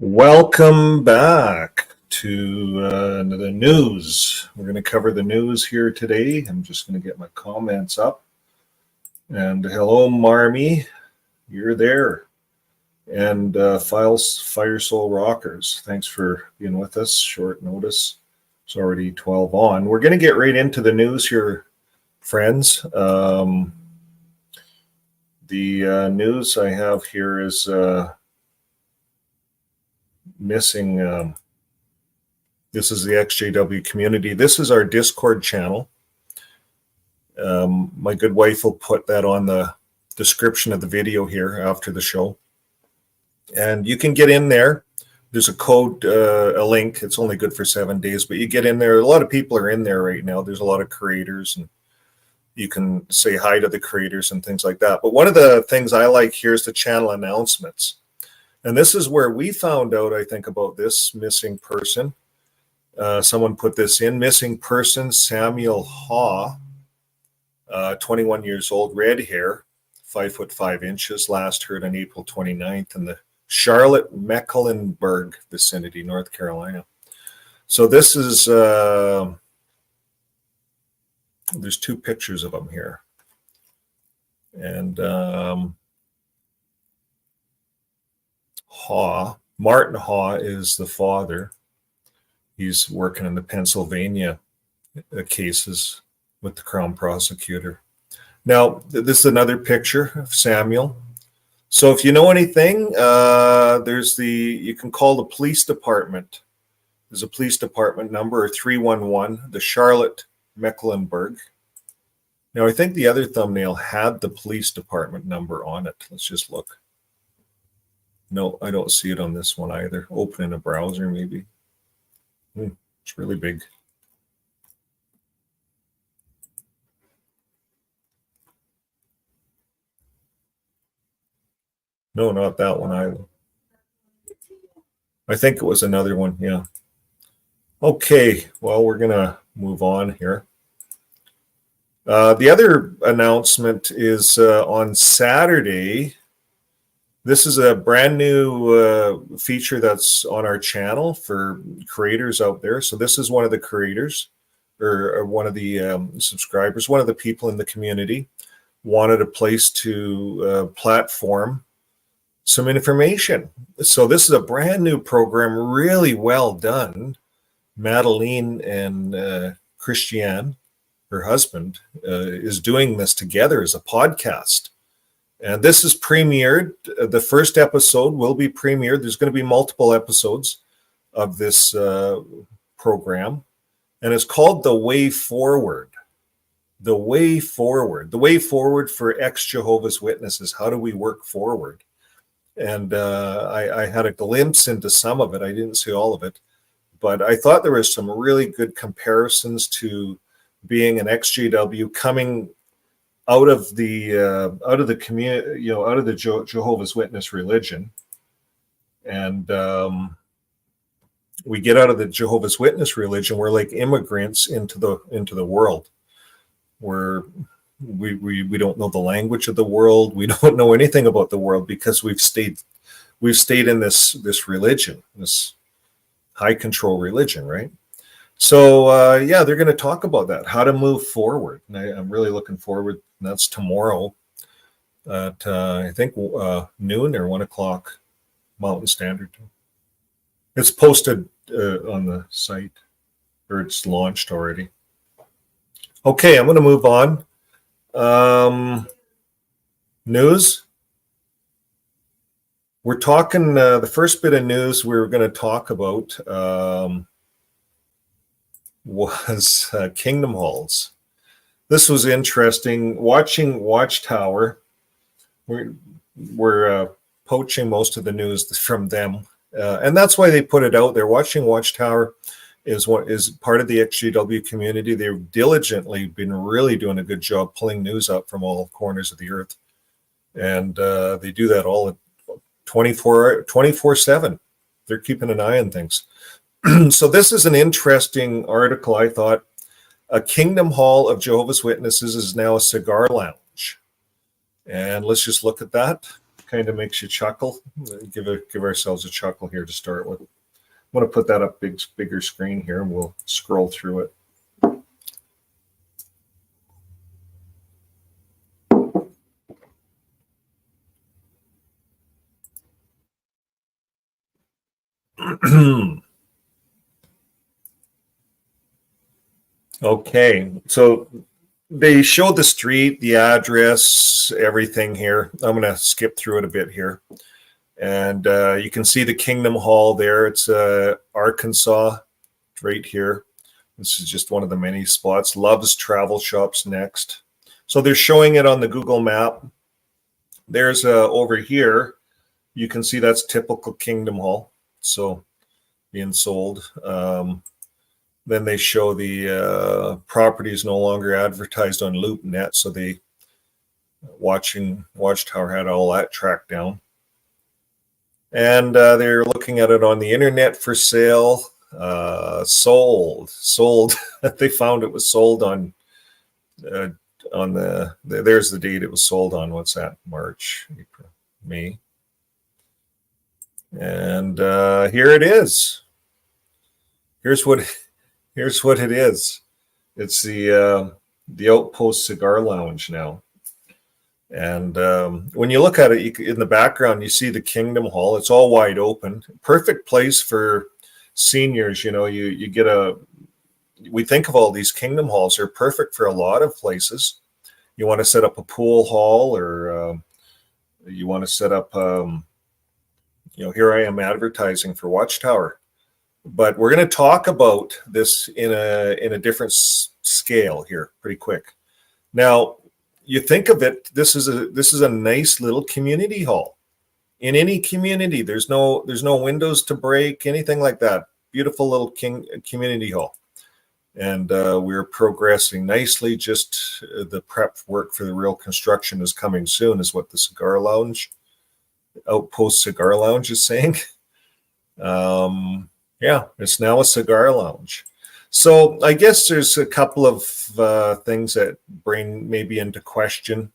Welcome back to the news. We're going to cover the news here today. I'm just going to get my comments up. And hello, Marmy. You're there. And Fire Soul Rockers. Thanks for being with us. Short notice. It's already 12 on. We're going to get right into the news here, friends. The news I have here is... missing. This is the ExJW community. This is our Discord channel. My good wife will put that on the description of the video here after the show. And you can get in there. There's a code, a link. It's only good for 7 days, but you get in there. A lot of people are in there right now. There's a lot of creators, and you can say hi to the creators and things like that. But one of the things I like here is the channel announcements. And this is where we found out, I think, about this missing person. Someone put this in. Missing person, Samuel Haw, 21 years old, red hair, 5'5" last heard on April 29th in the Charlotte-Mecklenburg vicinity, North Carolina. So this is, there's two pictures of him here. And Martin Haw is the father. He's working in the Pennsylvania cases with the Crown prosecutor. Now, this is another picture of Samuel. So if you know anything, you can call the police department. There's a police department number, 311, the Charlotte-Mecklenburg. Now, I think the other thumbnail had the police department number on it. Let's just look. No, I don't see it on this one either. Open in a browser, maybe. It's really big. No, not that one either. I think it was another one, yeah. Okay, well, we're going to move on here. The other announcement is on Saturday. This is a brand new feature that's on our channel for creators out there. So this is one of the creators or one of the subscribers, one of the people in the community wanted a place to platform some information. So this is a brand new program, really well done. Madeline and Christiane, her husband, is doing this together as a podcast. And this is premiered. The first episode will be premiered. There's going to be multiple episodes of this program. And it's called The Way Forward. The Way Forward. The Way Forward for ex-Jehovah's Witnesses. How do we work forward? And I had a glimpse into some of it. I didn't see all of it. But I thought there was some really good comparisons to being an ExJW coming out of the community, out of the Jehovah's Witness religion, and we get out of the Jehovah's Witness religion. We're like immigrants into the world, where we don't know the language of the world. We don't know anything about the world because we've stayed in this religion, this high control religion, right? So, yeah, they're going to talk about that, how to move forward. And I'm really looking forward. And that's tomorrow at, I think, noon or 1 o'clock Mountain Standard Time. It's posted on the site, or it's launched already. Okay, I'm going to move on. News. We're talking, the first bit of news we're going to talk about was Kingdom Halls. This was interesting. Watching Watchtower, we're poaching most of the news from them, and that's why they put it out there. Watching Watchtower is part of the ExJW community. They've diligently been really doing a good job pulling news up from all corners of the earth, and they do that all at 24/7. They're keeping an eye on things. So this is an interesting article, I thought. A Kingdom Hall of Jehovah's Witnesses is now a cigar lounge. And let's just look at that. kind of makes you chuckle. Give ourselves a chuckle here to start with. I'm going to put that up bigger screen here, and we'll scroll through it. Okay, so they showed the street, the address, everything here. I'm going to skip through it a bit here. And you can see the Kingdom Hall there. It's Arkansas, right here. This is just one of the many spots. Love's Travel Shops next. So they're showing it on the Google map. There's over here, you can see that's typical Kingdom Hall. So being sold. Then they show the property is no longer advertised on LoopNet. So they Watchtower had all that tracked down. And they're looking at it on the internet for sale. Sold. They found it was sold on there's the date it was sold on. What's that? March, April, May. And here it is. Here's what it is. It's the Outpost Cigar Lounge now. And when you look at it, in the background, you see the Kingdom Hall. It's all wide open. Perfect place for seniors. You know, you get we think of all these Kingdom Halls. They're perfect for a lot of places. You want to set up a pool hall, or you want to set up, here I am advertising for Watchtower. But we're going to talk about this in a different scale here pretty quick. Now, you think of it, this is a nice little community hall. In any community, there's no windows to break, anything like that. Beautiful little community hall. And we're progressing nicely. Just the prep work for the real construction is coming soon, is what the cigar lounge, Outpost Cigar Lounge, is saying. Yeah, it's now a cigar lounge. So I guess there's a couple of things that bring maybe into question.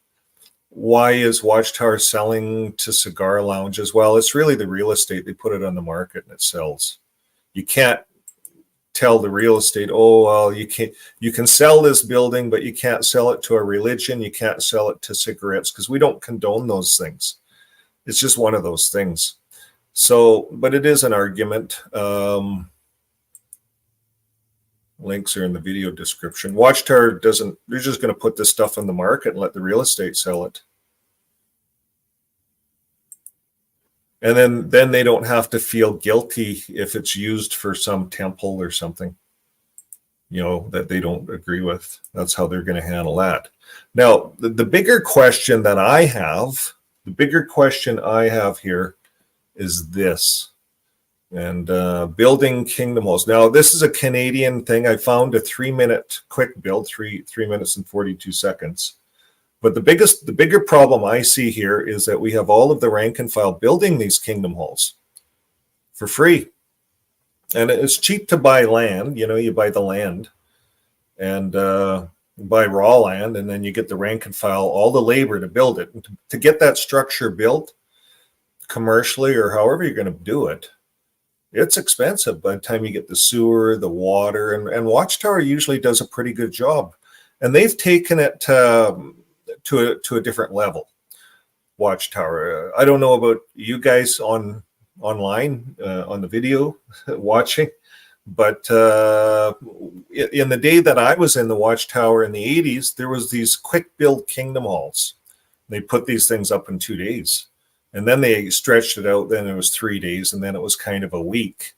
Why is Watchtower selling to cigar lounges? Well, it's really the real estate. They put it on the market and it sells. You can't tell the real estate, oh, well, you can sell this building, but you can't sell it to a religion. You can't sell it to cigarettes, because we don't condone those things. It's just one of those things. So, but it is an argument. Links are in the video description. Watchtower they're just going to put this stuff on the market and let the real estate sell it. And then they don't have to feel guilty if it's used for some temple or something, that they don't agree with. That's how they're going to handle that. Now, the bigger question that I have, here is this. And building Kingdom Halls. Now, this is a Canadian thing. I found a 3-minute quick build, 3 minutes and 42 seconds. But the bigger problem I see here is that we have all of the rank and file building these Kingdom Halls for free. And it's cheap to buy land. You buy the land and buy raw land, and then you get the rank and file, all the labor to build it. And to get that structure built commercially, or however you're going to do it, it's expensive by the time you get the sewer, the water, and Watchtower usually does a pretty good job. And they've taken it to a different level. Watchtower. I don't know about you guys online on the video watching, but in the day that I was in the Watchtower in the 80s, there was these quick build Kingdom Halls. They put these things up in 2 days. And then they stretched it out. Then it was 3 days, and then it was kind of a week.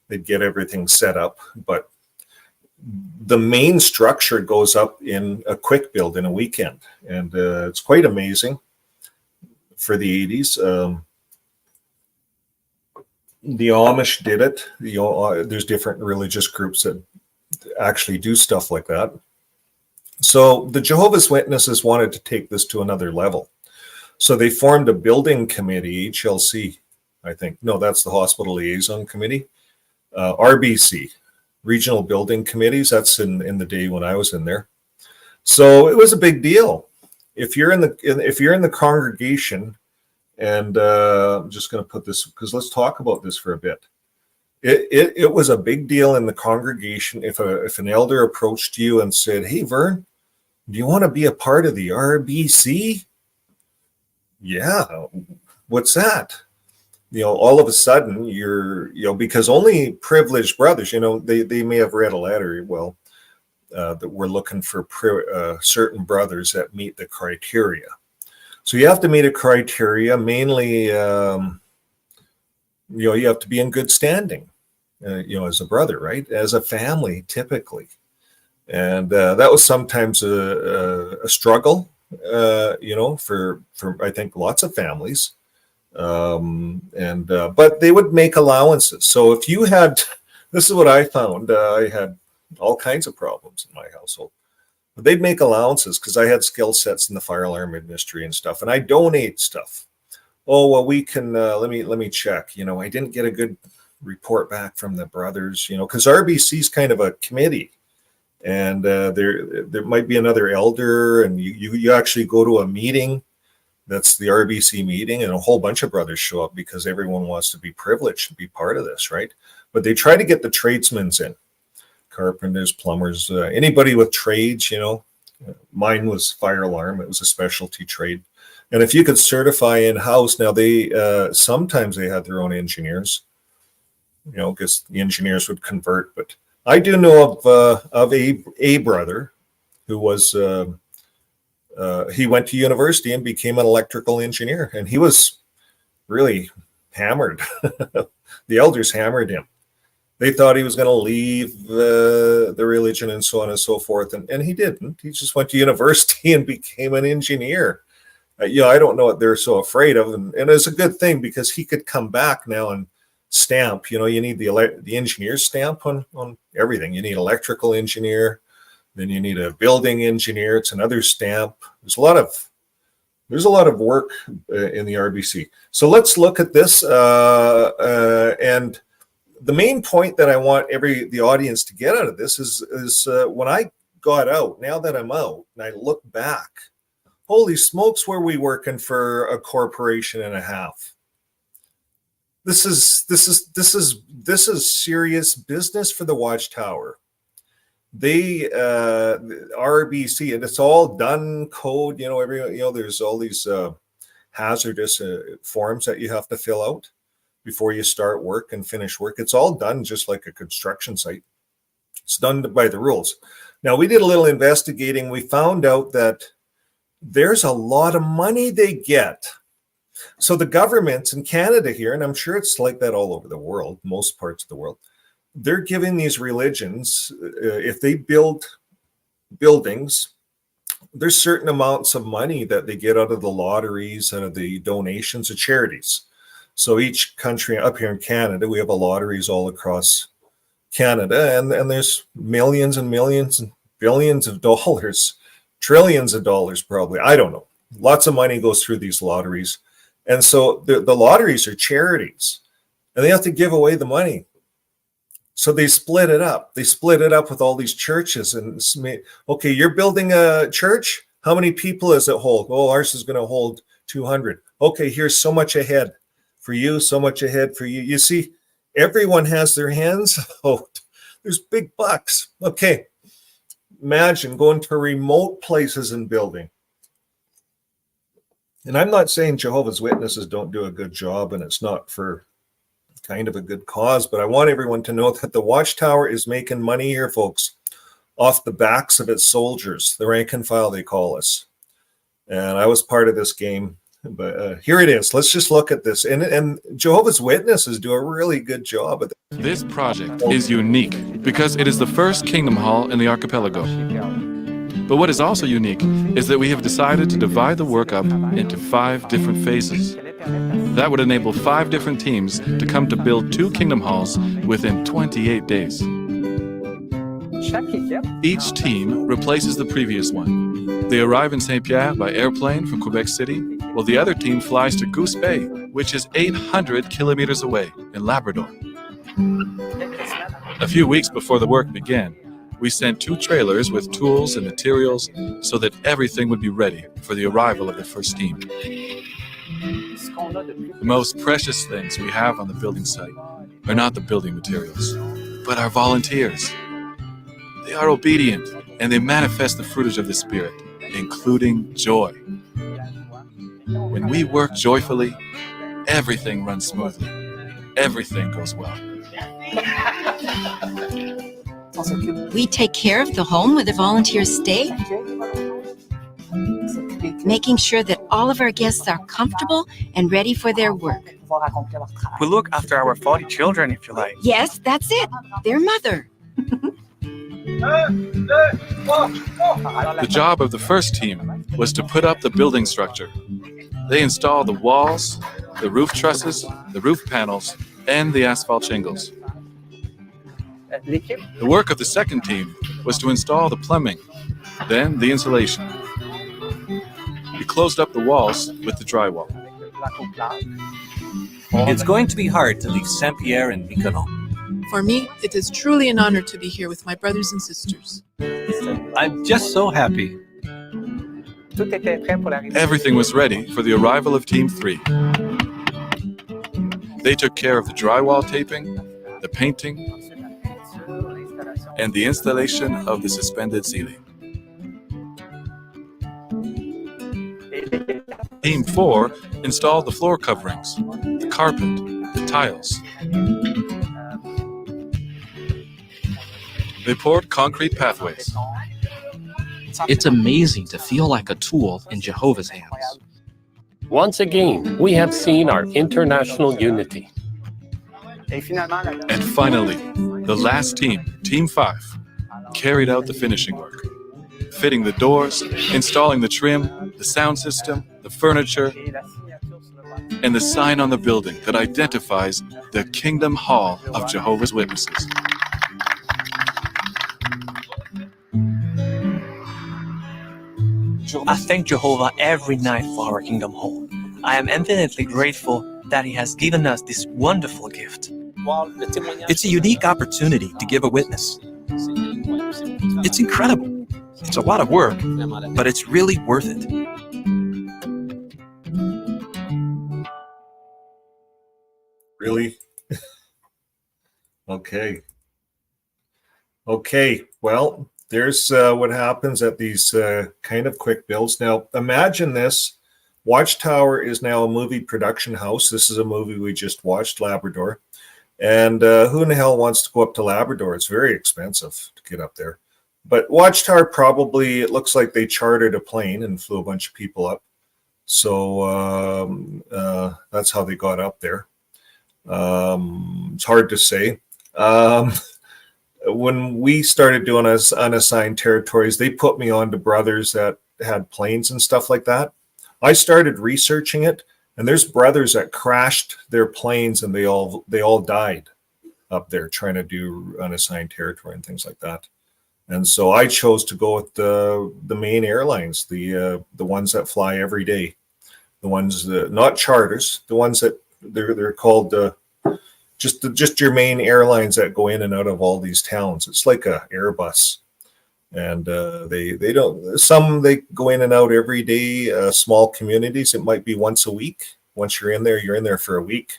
They'd get everything set up. But the main structure goes up in a quick build in a weekend. And it's quite amazing for the 80s. The Amish did it. There's different religious groups that actually do stuff like that. So the Jehovah's Witnesses wanted to take this to another level. So they formed a building committee, HLC, I think. No, that's the Hospital Liaison Committee. RBC, Regional Building Committees. That's in the day when I was in there. So it was a big deal. If you're in the congregation And I'm just going to put this, because let's talk about this for a bit. It was a big deal in the congregation if an elder approached you and said, "Hey, Vern, do you want to be a part of the RBC?" Yeah, what's that? All of a sudden you're, because only privileged brothers, they may have read a letter, well, that we're looking for certain brothers that meet the criteria. So you have to meet a criteria, mainly, you have to be in good standing, as a brother, right? As a family, typically. And that was sometimes a struggle, for I think lots of families. But they would make allowances. So if you had, this is what I found, I had all kinds of problems in my household. But they'd make allowances because I had skill sets in the fire alarm industry and stuff, and I donate stuff. Oh, well, we can, let me check. I didn't get a good report back from the brothers, because RBC is kind of a committee. And there might be another elder, and you actually go to a meeting. That's the RBC meeting, and a whole bunch of brothers show up because everyone wants to be privileged to be part of this, right? But they try to get the tradesmen in, carpenters, plumbers, anybody with trades, Mine was fire alarm. It was a specialty trade. And if you could certify in-house, now they sometimes they had their own engineers, because the engineers would convert. But I do know of a brother who was he went to university and became an electrical engineer, and he was really hammered. The elders hammered him. They thought he was going to leave the religion and so on and so forth, and he didn't. He just went to university and became an engineer. I don't know what they're so afraid of, and it's a good thing because he could come back now and stamp. You need the engineer's stamp on everything. You need electrical engineer, then you need a building engineer. It's another stamp. There's a lot of work in the RBC. So let's look at this, and the main point that I want the audience to get out of this is when I got out, now that I'm out, and I look back, holy smokes, were we working for a corporation and a half? This is serious business for the Watchtower. They RBC, and it's all done code. There's all these hazardous forms that you have to fill out before you start work and finish work. It's all done just like a construction site. It's done by the rules. Now, we did a little investigating. We found out that there's a lot of money they get. So the governments in Canada here, and I'm sure it's like that all over the world, most parts of the world, they're giving these religions, if they build buildings, there's certain amounts of money that they get out of the lotteries and of the donations of charities. So each country up here in Canada, we have lotteries all across Canada, and there's millions and millions and billions of dollars, trillions of dollars probably. I don't know. Lots of money goes through these lotteries. And so the lotteries are charities, and they have to give away the money. So they split it up. They split it up with all these churches. And okay, you're building a church. How many people does it hold? Oh, ours is going to hold 200. Okay, here's so much ahead for you, so much ahead for you. You see, everyone has their hands out. There's big bucks. Okay, imagine going to remote places and building. And I'm not saying Jehovah's Witnesses don't do a good job, and it's not for kind of a good cause, but I want everyone to know that the Watchtower is making money here, folks, off the backs of its soldiers, the rank and file, they call us. And I was part of this game, but here it is. Let's just look at this. And Jehovah's Witnesses do a really good job at this. This project is unique because it is the first Kingdom Hall in the archipelago. But what is also unique is that we have decided to divide the work up into 5 different phases. That would enable 5 different teams to come to build 2 Kingdom Halls within 28 days. Each team replaces the previous one. They arrive in St. Pierre by airplane from Quebec City, while the other team flies to Goose Bay, which is 800 kilometers away in Labrador. A few weeks before the work began, we sent 2 trailers with tools and materials so that everything would be ready for the arrival of the first team. The most precious things we have on the building site are not the building materials, but our volunteers. They are obedient and they manifest the fruit of the Spirit, including joy. When we work joyfully, everything runs smoothly. Everything goes well. We take care of the home where the volunteers stay, making sure that all of our guests are comfortable and ready for their work. We look after our 40 children, if you like. Yes, that's it. Their mother. The job of the first team was to put up the building structure. They installed the walls, the roof trusses, the roof panels, and the asphalt shingles. The work of the second team was to install the plumbing, then the insulation. We closed up the walls with the drywall. It's going to be hard to leave Saint-Pierre and Miquelon. For me, it is truly an honor to be here with my brothers and sisters. I'm just so happy. Everything was ready for the arrival of Team 3. They took care of the drywall taping, the painting, and the installation of the suspended ceiling. Team 4 installed the floor coverings, the carpet, the tiles. They poured concrete pathways. It's amazing to feel like a tool in Jehovah's hands. Once again, we have seen our international unity. And finally, the last team, Team 5, carried out the finishing work, fitting the doors, installing the trim, the sound system, the furniture, and the sign on the building that identifies the Kingdom Hall of Jehovah's Witnesses. I thank Jehovah every night for our Kingdom Hall. I am infinitely grateful that He has given us this wonderful gift. It's a unique opportunity to give a witness. It's incredible. It's a lot of work, but it's really worth it. Really? Okay. Okay, well, there's what happens at these kind of quick builds. Now, imagine this. Watchtower is now a movie production house. This is a movie we just watched, Labrador. And who in the hell wants to go up to Labrador? It's very expensive to get up there. But Watchtower probably, it looks like they chartered a plane and flew a bunch of people up. So that's how they got up there. It's hard to say. When we started doing us unassigned territories, they put me on to brothers that had planes and stuff like that. I started researching it, and there's brothers that crashed their planes and they all died up there trying to do unassigned territory and things like that. And so I chose to go with the main airlines, the ones that fly every day, the ones that, not charters, the ones that they're called just your main airlines that go in and out of all these towns. It's like a Airbus, and they don't. Some they go in and out every day. Small communities, it might be once a week. Once you're in there for a week.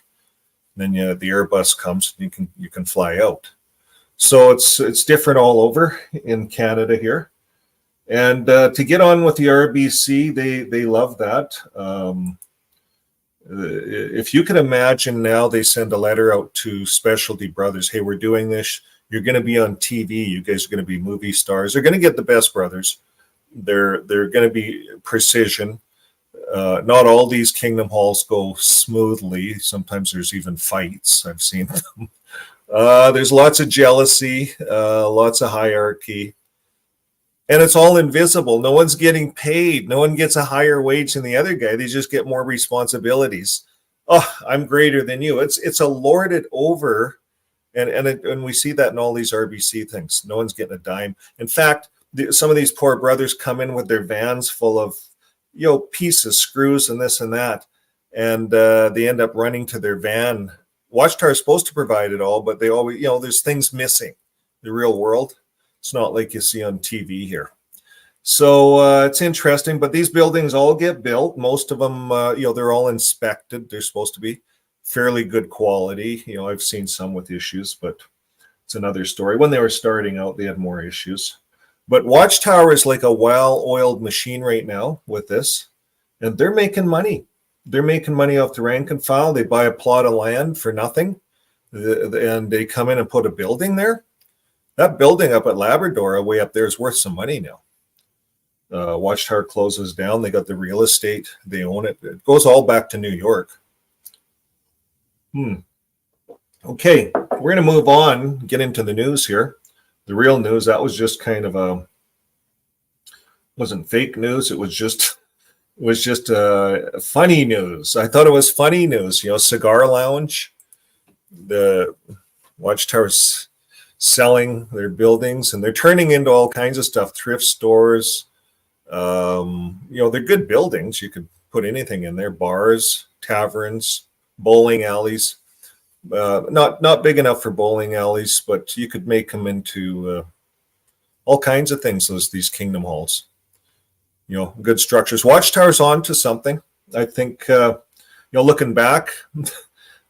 Then the Airbus comes, and you can fly out. So it's different all over in Canada here. And to get on with the RBC, they love that. If you can imagine now, they send a letter out to specialty brothers. Hey, we're doing this. You're going to be on TV. You guys are going to be movie stars. They're going to get the best brothers. They're going to be precision. Not all these Kingdom Halls go smoothly. Sometimes there's even fights. I've seen them. There's lots of jealousy, lots of hierarchy. And it's all invisible. No one's getting paid. No one gets a higher wage than the other guy. They just get more responsibilities. Oh, I'm greater than you. It's a lorded over, and we see that in all these RBC things. No one's getting a dime. In fact, some of these poor brothers come in with their vans full of pieces, screws, and this and that, and they end up running to their van. Watchtower is supposed to provide it all, but they always, there's things missing. The real world. It's not like you see on TV here. So it's interesting, but these buildings all get built. Most of them, they're all inspected. They're supposed to be fairly good quality. I've seen some with issues, but it's another story. When they were starting out, they had more issues. But Watchtower is like a well-oiled machine right now with this, and they're making money. They're making money off the rank and file. They buy a plot of land for nothing, and they come in and put a building there. That building up at Labrador, way up there, is worth some money now. Watchtower closes down. They got the real estate. They own it. It goes all back to New York. Okay, we're going to move on, get into the news here. The real news, that was just kind of wasn't fake news. It was just funny news. I thought it was funny news. Cigar Lounge, the Watchtower's selling their buildings, and they're turning into all kinds of stuff, thrift stores. They're good buildings. You could put anything in there, bars, taverns, bowling alleys. Not big enough for bowling alleys, but you could make them into all kinds of things, these kingdom halls. Good structures. Watchtower's on to something. I think, looking back,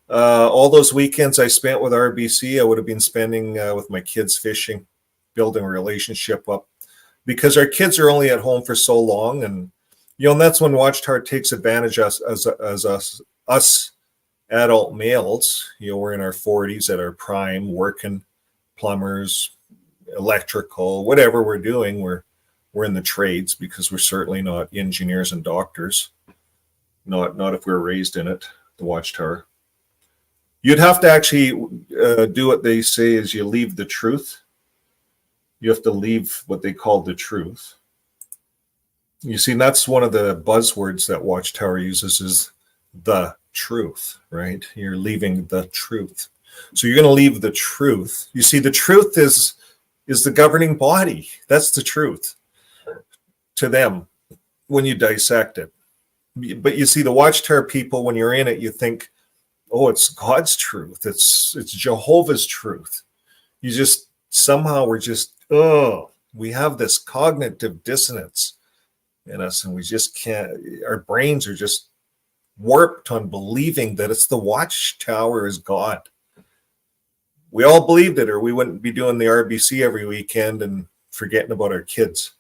all those weekends I spent with RBC, I would have been spending with my kids fishing, building a relationship up, because our kids are only at home for so long. And, and that's when Watchtower takes advantage of us adult males. We're in our 40s at our prime, working, plumbers, electrical, whatever we're doing, we're in the trades, because we're certainly not engineers and doctors. Not if we're raised in it, the Watchtower. You'd have to actually do what they say is you leave the truth. You have to leave what they call the truth. You see, that's one of the buzzwords that Watchtower uses, is the truth, right? You're leaving the truth. So you're going to leave the truth. You see, the truth is the governing body. That's the truth to them when you dissect it. But you see, the Watchtower people, when you're in it, you think, oh, it's God's truth. It's Jehovah's truth. You just, somehow we have this cognitive dissonance in us, and we just can't, our brains are just warped on believing that it's the Watchtower is God. We all believed it, or we wouldn't be doing the RBC every weekend and forgetting about our kids.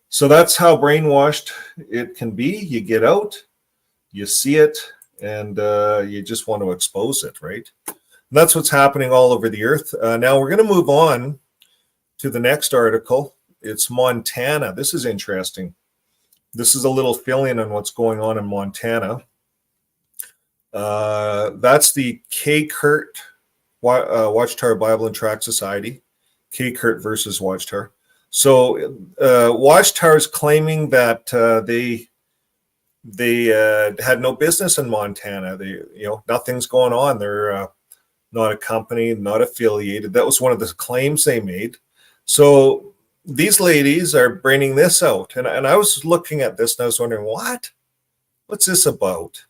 So that's how brainwashed it can be. You get out, you see it, and you just want to expose it, right? And that's what's happening all over the earth. Now we're going to move on to the next article. It's Montana. This is interesting. This is a little fill-in on what's going on in Montana. That's the K. Kurt Watchtower Bible and Tract Society. K. Kurt versus Watchtower. So Watchtower is claiming that they had no business in Montana. Nothing's going on. They're not a company, not affiliated. That was one of the claims they made. So these ladies are bringing this out. And I was looking at this and I was wondering, what's this about?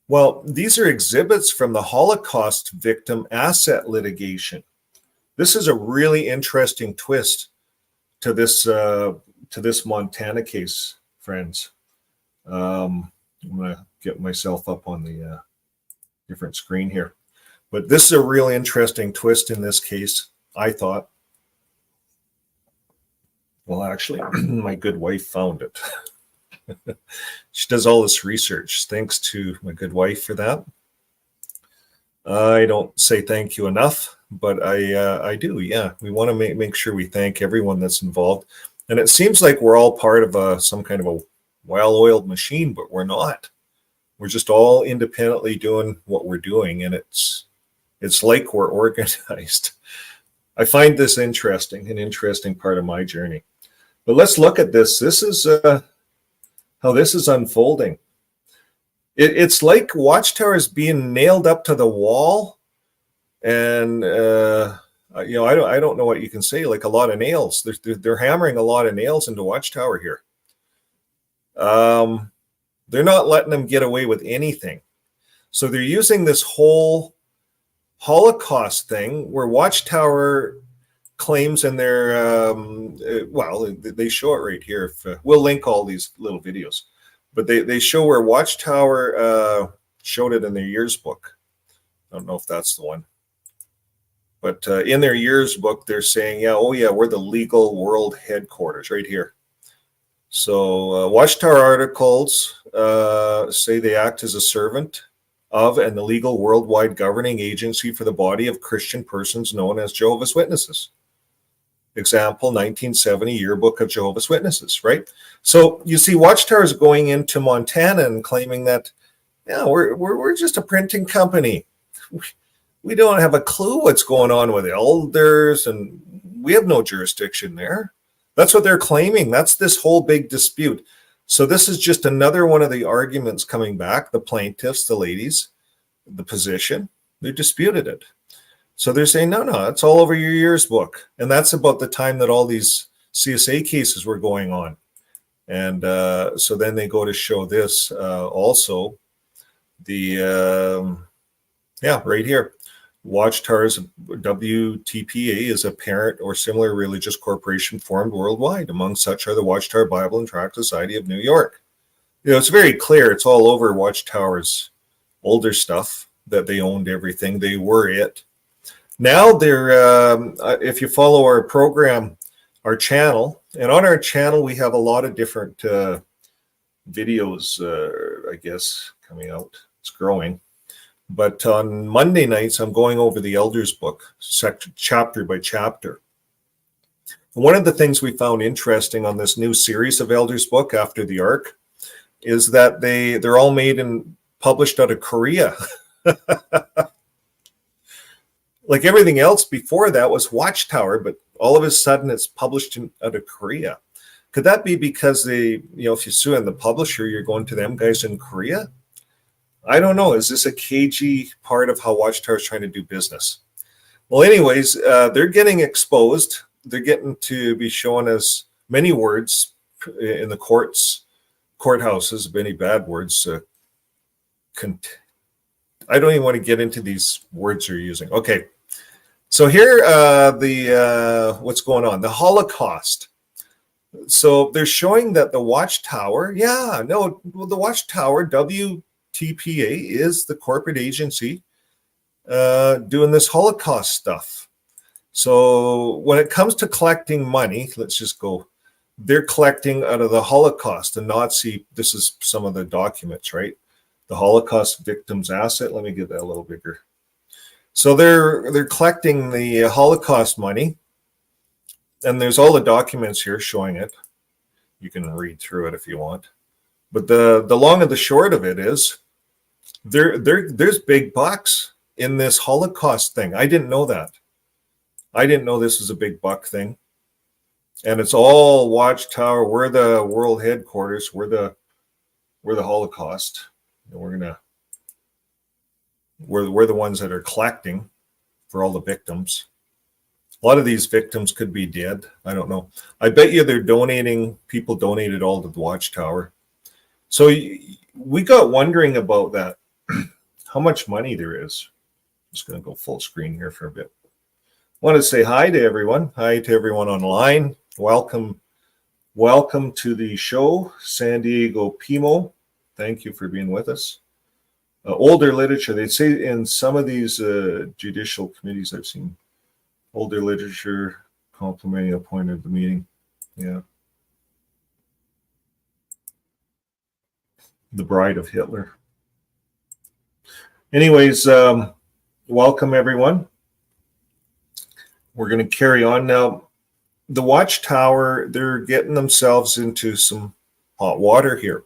Well, these are exhibits from the Holocaust victim asset litigation. This is a really interesting twist to this Montana case, friends. I'm going to get myself up on the different screen here. But this is a really interesting twist in this case, I thought. Well, actually, my good wife found it. She does all this research. Thanks to my good wife for that. I don't say thank you enough, but I do. Yeah, we want to make sure we thank everyone that's involved. And it seems like we're all part of some kind of a well-oiled machine, but we're not. We're just all independently doing what we're doing, and it's like we're organized. I find this interesting, an interesting part of my journey. But let's look at this. This is how this is unfolding. It's like Watchtower is being nailed up to the wall, and I don't know what you can say. Like a lot of nails. They're hammering a lot of nails into Watchtower here. They're not letting them get away with anything. So they're using this whole Holocaust thing where Watchtower claims in their, well, they show it right here. If, we'll link all these little videos, but they show where Watchtower showed it in their years book. I don't know if that's the one. But in their years book, they're saying, yeah, oh yeah, we're the legal world headquarters right here. So Watchtower articles say they act as a servant of and the legal worldwide governing agency for the body of Christian persons known as Jehovah's Witnesses. Example, 1970 Yearbook of Jehovah's Witnesses, right? So you see Watchtower is going into Montana and claiming that, yeah, we're just a printing company. We don't have a clue what's going on with elders, and we have no jurisdiction there. That's what they're claiming. That's this whole big dispute. So this is just another one of the arguments coming back. The plaintiffs, the ladies, the position, they disputed it. So they're saying, no, it's all over your years book. And that's about the time that all these CSA cases were going on. And so then they go to show this also. The, yeah, right here. Watchtower's WTPA is a parent or similar religious corporation formed worldwide. Among such are the Watchtower Bible and Tract Society of New York. You know, it's very clear. It's all over Watchtower's older stuff that they owned everything. They were it. Now they're, if you follow our program, our channel, and on our channel, we have a lot of different videos, I guess, coming out. It's growing. But on Monday nights, I'm going over the Elders book, chapter by chapter. And one of the things we found interesting on this new series of Elders book after the Ark is that they're all made and published out of Korea. Like everything else before that was Watchtower, but all of a sudden it's published out of Korea. Could that be because they, you know, if you sue in the publisher, you're going to them guys in Korea? I don't know. Is this a cagey part of how Watchtower is trying to do business? Well, anyways, they're getting exposed. They're getting to be shown as many words in the courthouses, many bad words. I don't even want to get into these words they're using. Okay. So here, what's going on? The Holocaust. So they're showing that the Watchtower, the Watchtower, WTPA, is the corporate agency doing this Holocaust stuff. So when it comes to collecting money, let's just go, they're collecting out of the Holocaust, the Nazi, this is some of the documents, right? The Holocaust victims' asset. Let me get that a little bigger. So they're collecting the Holocaust money, and there's all the documents here showing it. You can read through it if you want. But the long and the short of it is there's big bucks in this Holocaust thing. I didn't know that. I didn't know this was a big buck thing. And it's all Watchtower. We're the world headquarters. We're the Holocaust. And we're the ones that are collecting for all the victims. A lot of these victims could be dead. I don't know. I bet you they're donating. People donated all to the Watchtower. So we got wondering about that. How much money there is. I'm just going to go full screen here for a bit. I want to say hi to everyone. Hi to everyone online. Welcome to the show, San Diego Pimo. Thank you for being with us. Older literature, they say in some of these judicial committees I've seen, older literature complimenting the point of the meeting. Yeah. The Bride of Hitler. Anyways, welcome everyone. We're going to carry on now. The Watchtower, they're getting themselves into some hot water here.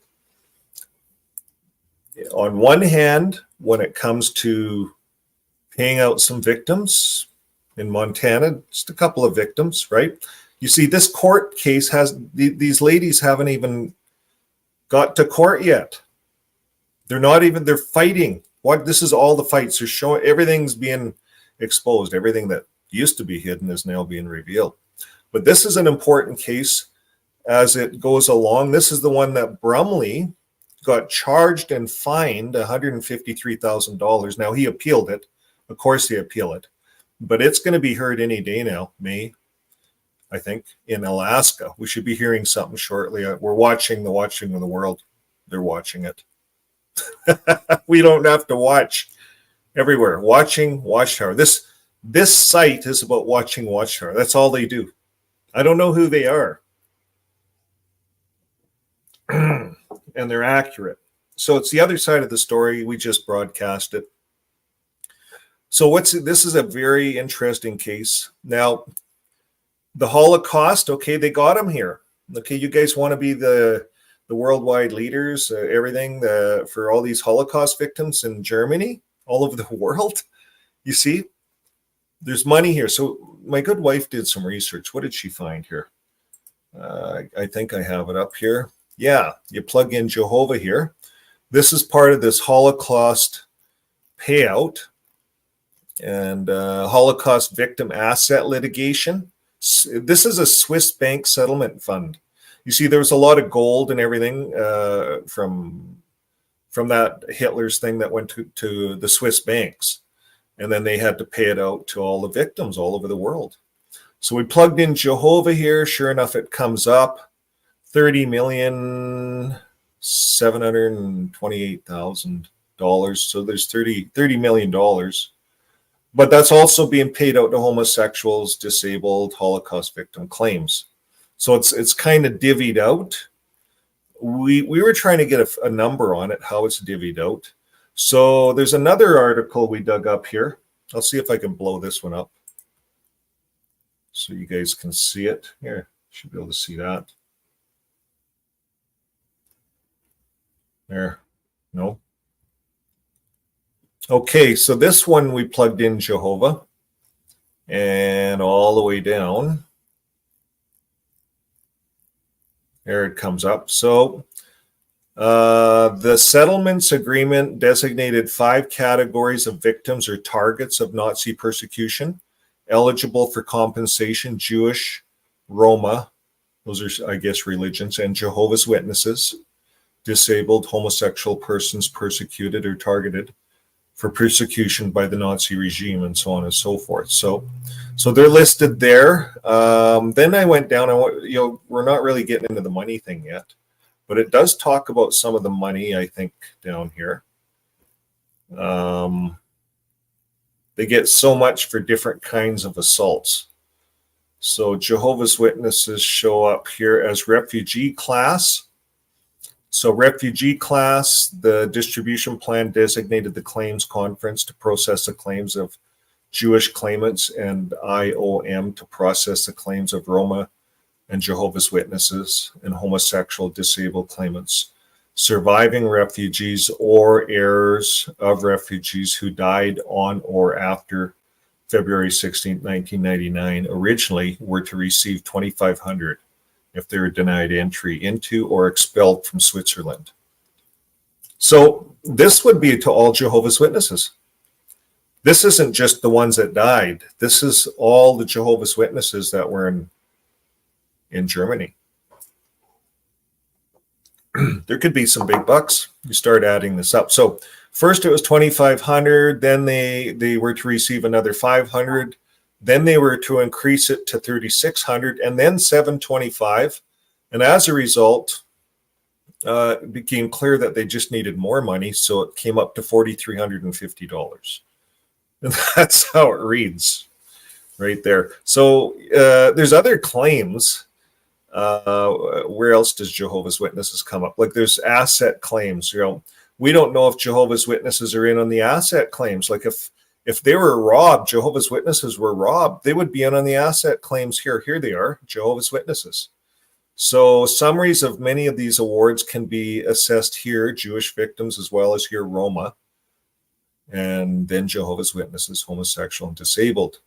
On one hand, when it comes to paying out some victims in Montana, just a couple of victims, right? You see, this court case has, these ladies haven't even got to court yet. They're fighting. This is all the fights. They're showing, everything's being exposed. Everything that used to be hidden is now being revealed. But this is an important case as it goes along. This is the one that Brumley got charged and fined $153,000. Now he appealed it. Of course they appeal it. But it's going to be heard any day now, May I think, in Alaska. We should be hearing something shortly. We're watching the Watching of the World. They're watching it. We don't have to watch everywhere. Watching Watchtower. This site is about watching Watchtower. That's all they do. I don't know who they are. And they're accurate. So it's the other side of the story. We just broadcast it. So this is a very interesting case. Now, the Holocaust, okay, they got them here. Okay, you guys want to be the worldwide leaders, everything for all these Holocaust victims in Germany, all over the world. You see, there's money here. So my good wife did some research. What did she find here? I think I have it up here. Yeah, you plug in Jehovah here. This is part of this Holocaust payout and Holocaust victim asset litigation. This is a Swiss bank settlement fund. You see, there was a lot of gold and everything from that Hitler's thing that went to the Swiss banks. And then they had to pay it out to all the victims all over the world. So we plugged in Jehovah here. Sure enough, it comes up $30,728,000. So there's $30 million. But that's also being paid out to homosexuals, disabled, Holocaust victim claims. So it's kind of divvied out. We were trying to get a number on it, how it's divvied out. So there's another article we dug up here. I'll see if I can blow this one up so you guys can see it. Here, should be able to see that. There, no. Okay, so this one we plugged in Jehovah and all the way down. There it comes up. So the settlements agreement designated 5 categories of victims or targets of Nazi persecution eligible for compensation: Jewish, Roma, those are, I guess, religions, and Jehovah's Witnesses, disabled, homosexual persons persecuted or targeted for persecution by the Nazi regime, and so on and so forth. So they're listed there. Then I went down, we're not really getting into the money thing yet, but it does talk about some of the money, I think, down here. They get so much for different kinds of assaults. So Jehovah's Witnesses show up here as refugee class. So refugee class, the distribution plan designated the claims conference to process the claims of Jewish claimants and IOM to process the claims of Roma and Jehovah's Witnesses and homosexual disabled claimants, surviving refugees or heirs of refugees who died on or after February 16, 1999, originally were to receive $2,500 if they were denied entry into or expelled from Switzerland. So this would be to all Jehovah's Witnesses. This isn't just the ones that died. This is all the Jehovah's Witnesses that were in Germany. There could be some big bucks. You start adding this up. So first it was $2,500, then they were to receive another $500. Then they were to increase it to $3,600 and then $725. And as a result, it became clear that they just needed more money. So it came up to $4,350. And that's how it reads right there. So there's other claims. Where else does Jehovah's Witnesses come up? Like there's asset claims. We don't know if Jehovah's Witnesses are in on the asset claims. Like if they were robbed, Jehovah's Witnesses were robbed, they would be in on the asset claims here. Here they are, Jehovah's Witnesses. So summaries of many of these awards can be assessed here, Jewish victims as well as here Roma, and then Jehovah's Witnesses, homosexual and disabled.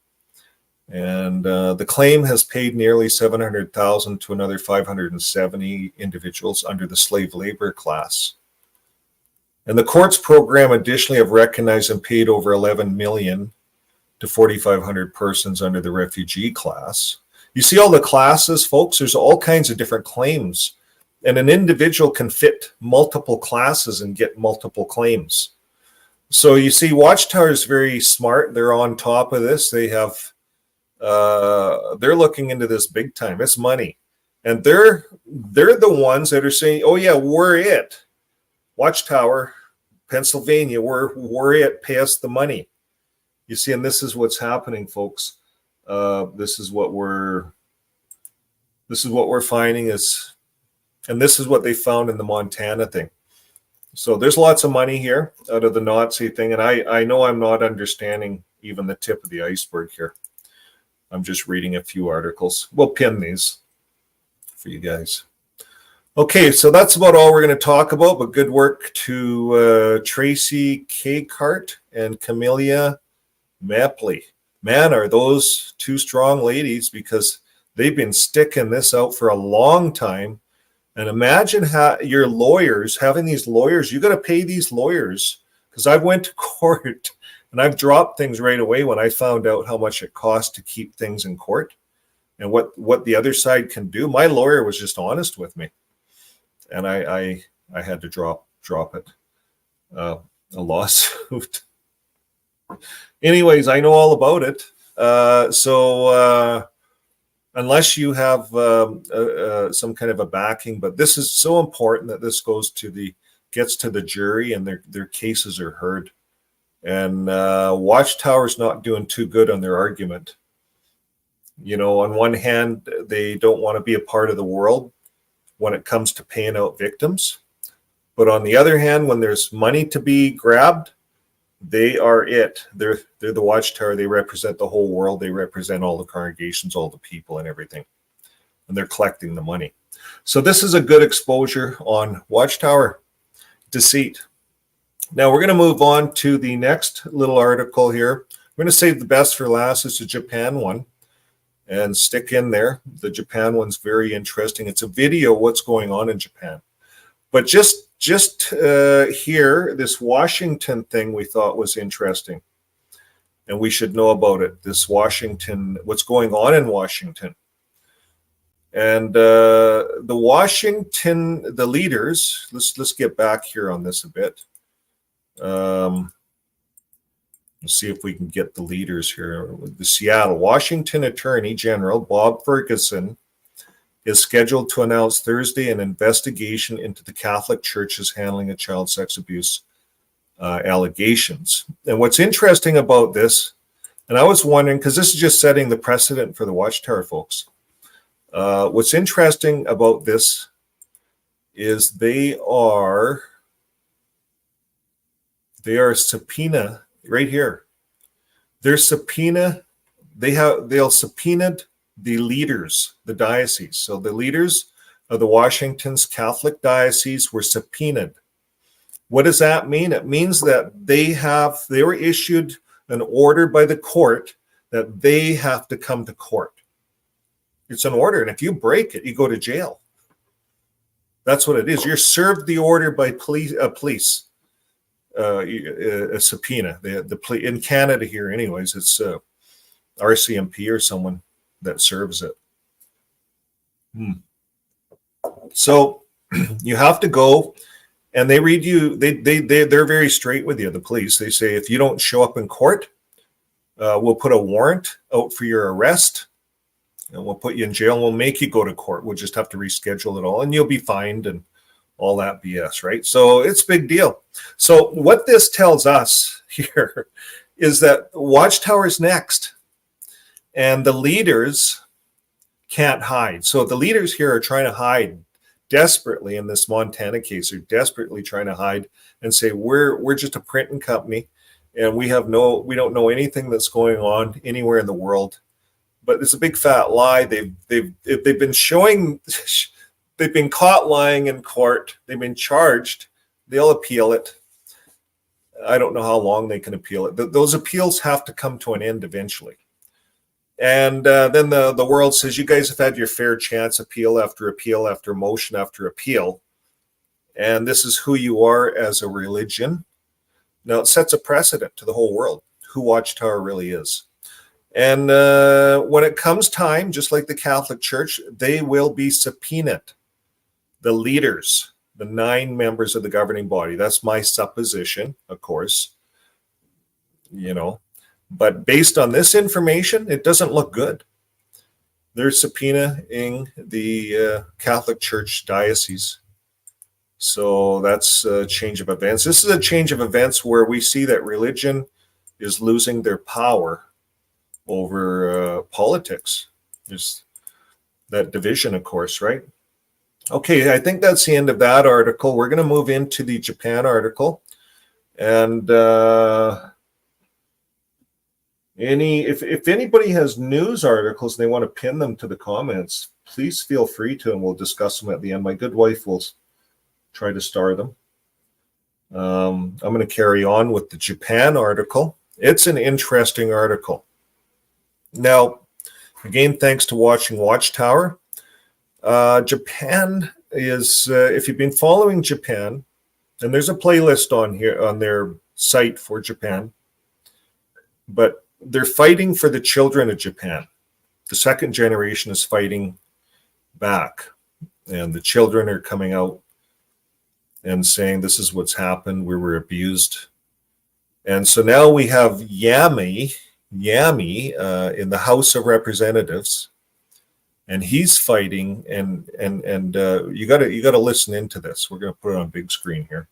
And the claim has paid nearly $700,000 to another 570 individuals under the slave labor class. And the courts program additionally have recognized and paid over $11 million to 4,500 persons under the refugee class. You see all the classes, folks, there's all kinds of different claims. And an individual can fit multiple classes and get multiple claims. So you see, Watchtower is very smart. They're on top of this. They have They're looking into this big time. It's money. And they're the ones that are saying, oh yeah, we're it. Watchtower, Pennsylvania, we're it. Pay us the money. You see, and this is what's happening, folks. This is what we're finding is, and this is what they found in the Montana thing. So there's lots of money here out of the Nazi thing, and I know I'm not understanding even the tip of the iceberg here. I'm just reading a few articles. We'll pin these for you guys. Okay, so that's about all we're going to talk about, but good work to Tracy Cart and Camelia Mapley. Man, are those two strong ladies, because they've been sticking this out for a long time. And imagine how your lawyers, having these lawyers, you got to pay these lawyers, because I went to court and I've dropped things right away when I found out how much it costs to keep things in court and what the other side can do. My lawyer was just honest with me, and I had to drop it, a lawsuit. Anyways, I know all about it. So unless you have some kind of a backing, but this is so important that this gets to the jury and their cases are heard. And Watchtower's not doing too good on their argument. You know, on one hand, they don't want to be a part of the world when it comes to paying out victims. But on the other hand, when there's money to be grabbed, they are it. They're the Watchtower. They represent the whole world. They represent all the congregations, all the people and everything. And they're collecting the money. So this is a good exposure on Watchtower deceit. Now we're going to move on to the next little article here. We're going to save the best for last. It's a Japan one. And stick in there. The Japan one's very interesting. It's a video what's going on in Japan. But just here, this Washington thing we thought was interesting. And we should know about it. This Washington, what's going on in Washington. And the leaders, let's get back here on this a bit. Let's see if we can get the leaders here. The Seattle Washington Attorney General Bob Ferguson is scheduled to announce Thursday an investigation into the Catholic Church's handling of child sex abuse allegations. And what's interesting about this, and I was wondering, because this is just setting the precedent for the Watchtower folks. What's interesting about this is they are subpoena right here. They'll subpoenaed the leaders, the diocese. So the leaders of the Washington's Catholic diocese were subpoenaed. What does that mean? It means that they were issued an order by the court that they have to come to court. It's an order, and if you break it, you go to jail. That's what it is. You're served the order by police. A subpoena. In Canada here, anyways, it's RCMP or someone that serves it. So you have to go, and they read you. They're very straight with you. The police. They say if you don't show up in court, we'll put a warrant out for your arrest, and we'll put you in jail. And we'll make you go to court. We'll just have to reschedule it all, and you'll be fined and all that BS, right? So it's a big deal. So what this tells us here is that Watchtower's next, and the leaders can't hide. So the leaders here are trying to hide desperately in this Montana case. They're desperately trying to hide and say we're just a printing company, and we don't know anything that's going on anywhere in the world. But it's a big fat lie. They've been showing. They've been caught lying in court. They've been charged. They'll appeal it. I don't know how long they can appeal it. Those appeals have to come to an end eventually. And then the world says, you guys have had your fair chance, appeal after appeal after motion after appeal. And this is who you are as a religion. Now it sets a precedent to the whole world, who Watchtower really is. And when it comes time, just like the Catholic Church, they will be subpoenaed. The leaders, the 9 members of the governing body. That's my supposition, of course. You know, But based on this information, it doesn't look good. They're subpoenaing the Catholic Church diocese. So that's a change of events. This is a change of events where we see that religion is losing their power over politics. There's that division, of course, right? Okay, I think that's the end of that article. We're going to move into the Japan article. And if anybody has news articles and they want to pin them to the comments, please feel free to, and we'll discuss them at the end. My good wife will try to star them. I'm going to carry on with the Japan article. It's an interesting article. Now, again, thanks to watching Watchtower. Japan is, if you've been following Japan, and there's a playlist on here on their site for Japan, but they're fighting for the children of Japan. The second generation is fighting back, and the children are coming out and saying, this is what's happened. We were abused. And so now we have Yamai in the House of Representatives, and he's fighting. And you got to listen into this. We're going to put it on big screen here.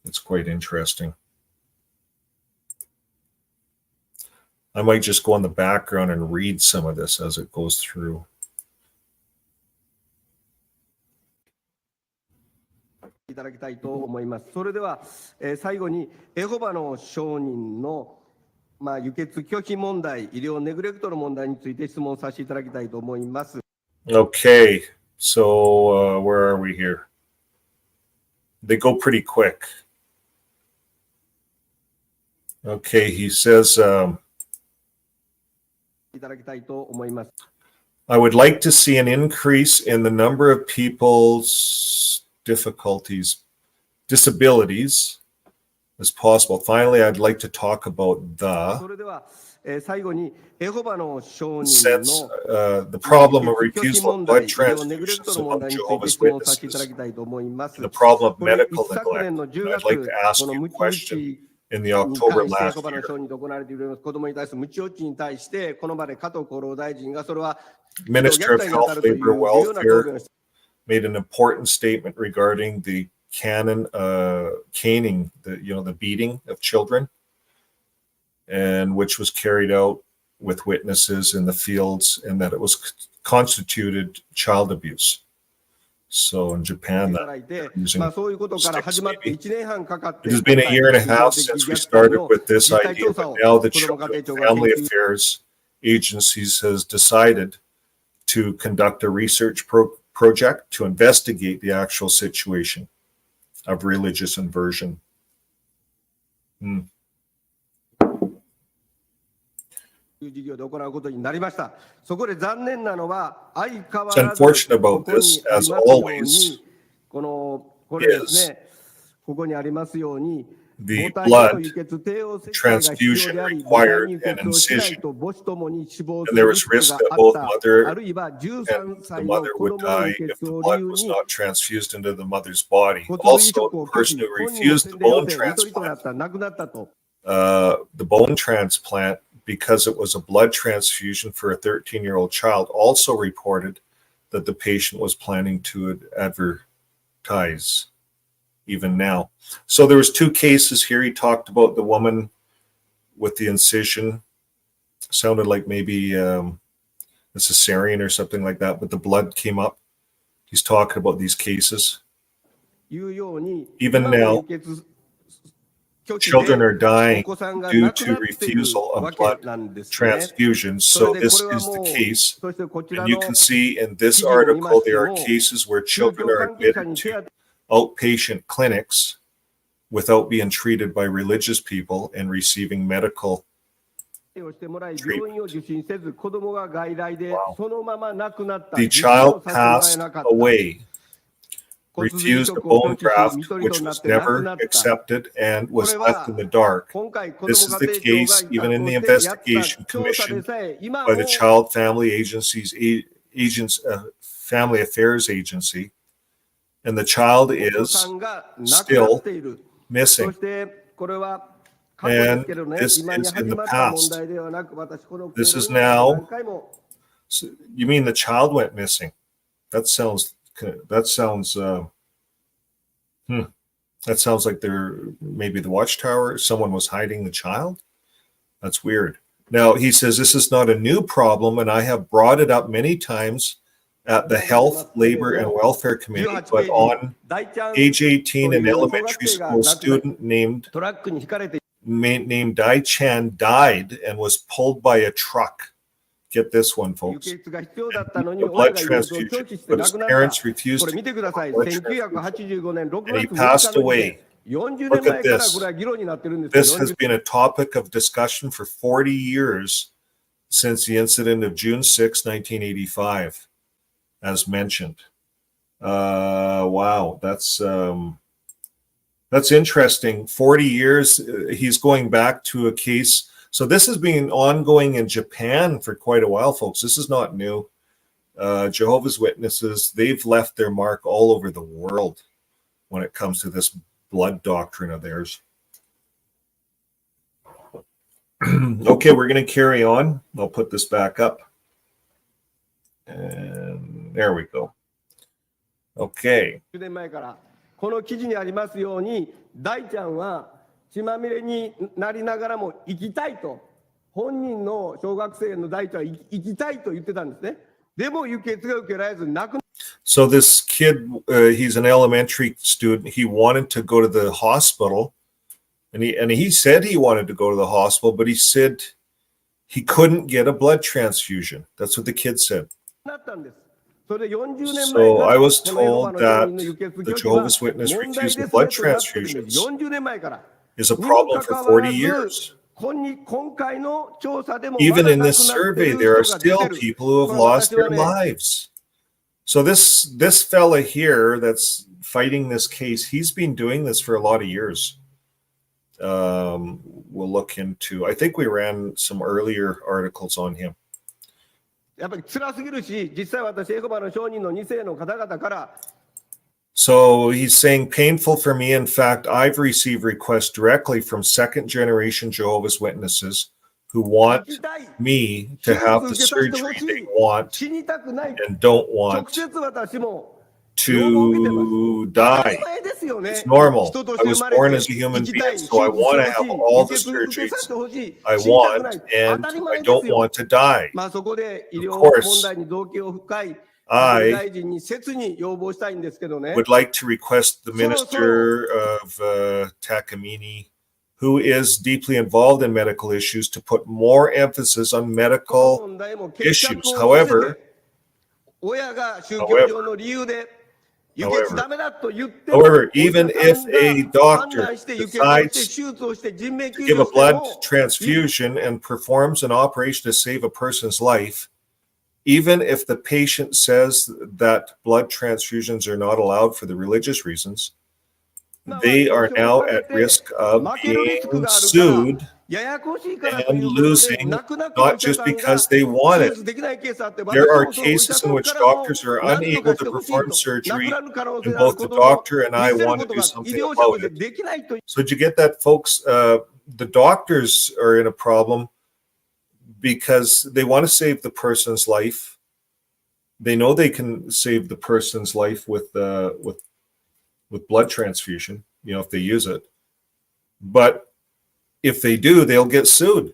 It's quite interesting. I might just go on the background and read some of this as it goes through. Iただきたいと思います。それでは、最後にエホバの証人の輸血拒否問題、医療ネグレクトの問題について質問させていただきたいと思います。Okay, so where are we here? They go pretty quick. Okay, he says, いただきたいと思います。I would like to see an increase in the number of people's disabilities as possible. Finally, I'd like to talk about the problem of refusal of blood transfusions among Jehovah's Witnesses and the problem of medical neglect. And I'd like to ask you a question. In the October last year, Minister of Health, Labor, Welfare made an important statement regarding the caning, the beating of children, and which was carried out with witnesses in the fields, and that it was constituted child abuse. So in Japan, using sticks maybe. It has been a year and a half since we started with this idea, but now the Children and Family Affairs agencies has decided to conduct a research project to investigate the actual situation of religious inversion. It's unfortunate about this, as always, is the blood transfusion required an incision, and there was risk that both mother and the mother would die if the blood was not transfused into the mother's body. Also, the person who refused the bone transplant, because it was a blood transfusion for a 13-year-old child, also reported that the patient was planning to advertise even now. So there was two cases here. He talked about the woman with the incision. Sounded like maybe a cesarean or something like that, but the blood came up. He's talking about these cases. Even now, children are dying due to refusal of blood transfusions. So this is the case. And you can see in this article, there are cases where children are admitted to outpatient clinics without being treated by religious people and receiving medical treatment. Wow. The child passed away, refused a bone graft, which was never accepted and was left in the dark. This is the case even in the investigation commissioned by the Child Family Family Affairs Agency, and the child is still missing. And this is in the past. This is now. So you mean the child went missing? That sounds like they're maybe the Watchtower. Someone was hiding the child. That's weird. Now he says this is not a new problem, and I have brought it up many times at the Health, Labor, and Welfare Committee. But on age 18, an elementary school student named Dai Chan died and was pulled by a truck. Get this one, folks. A blood transfusion, but his parents refused to give a blood transfusion, and he passed away. Look at this. This has been a topic of discussion for 40 years since the incident of June 6, 1985, as mentioned. Wow, that's interesting. 40 years. He's going back to a case. So this has been ongoing in Japan for quite a while, folks. This is not new. Jehovah's Witnesses, they've left their mark all over the world when it comes to this blood doctrine of theirs. Okay, we're going to carry on. I'll put this back up. And there we go. Okay. この記事にありますように、大ちゃんは血まみれになりながらも生きたいと、本人の小学生の大ちゃんは生きたいと言ってたんですね。でも輸血が受けられず亡くなった。 So this kid, he's an elementary student. He wanted to go to the hospital, and he said he wanted to go to the hospital, but he said he couldn't get a blood transfusion. That's what the kid said. So I was told that the Jehovah's Witness refusing blood transfusions is a problem for 40 years. Even in this survey, there are still people who have lost their lives. So this fella here that's fighting this case, he's been doing this for a lot of years. We'll look into, I think we ran some earlier articles on him. やっぱり辛すぎるし、実際私エホバの証人の2世の方々から So he's saying painful for me. In fact, I've received requests directly from second generation Jehovah's Witnesses who want me to have the surgery they want and don't want to die. It's normal. I was born as a human being, so I want to have all the surgeries I want, and I don't want to die. Of course, I would like to request the Minister of Takamine, who is deeply involved in medical issues, to put more emphasis on medical issues. However, even if a doctor decides to give a blood transfusion and performs an operation to save a person's life, even if the patient says that blood transfusions are not allowed for the religious reasons, they are now at risk of being sued and losing, not just because they want it. There are cases in which doctors are unable to perform surgery, and both the doctor and I want to do something about it. So did you get that, folks? The doctors are in a problem because they want to save the person's life. They know they can save the person's life with blood transfusion, you know, if they use it. But if they do, they'll get sued.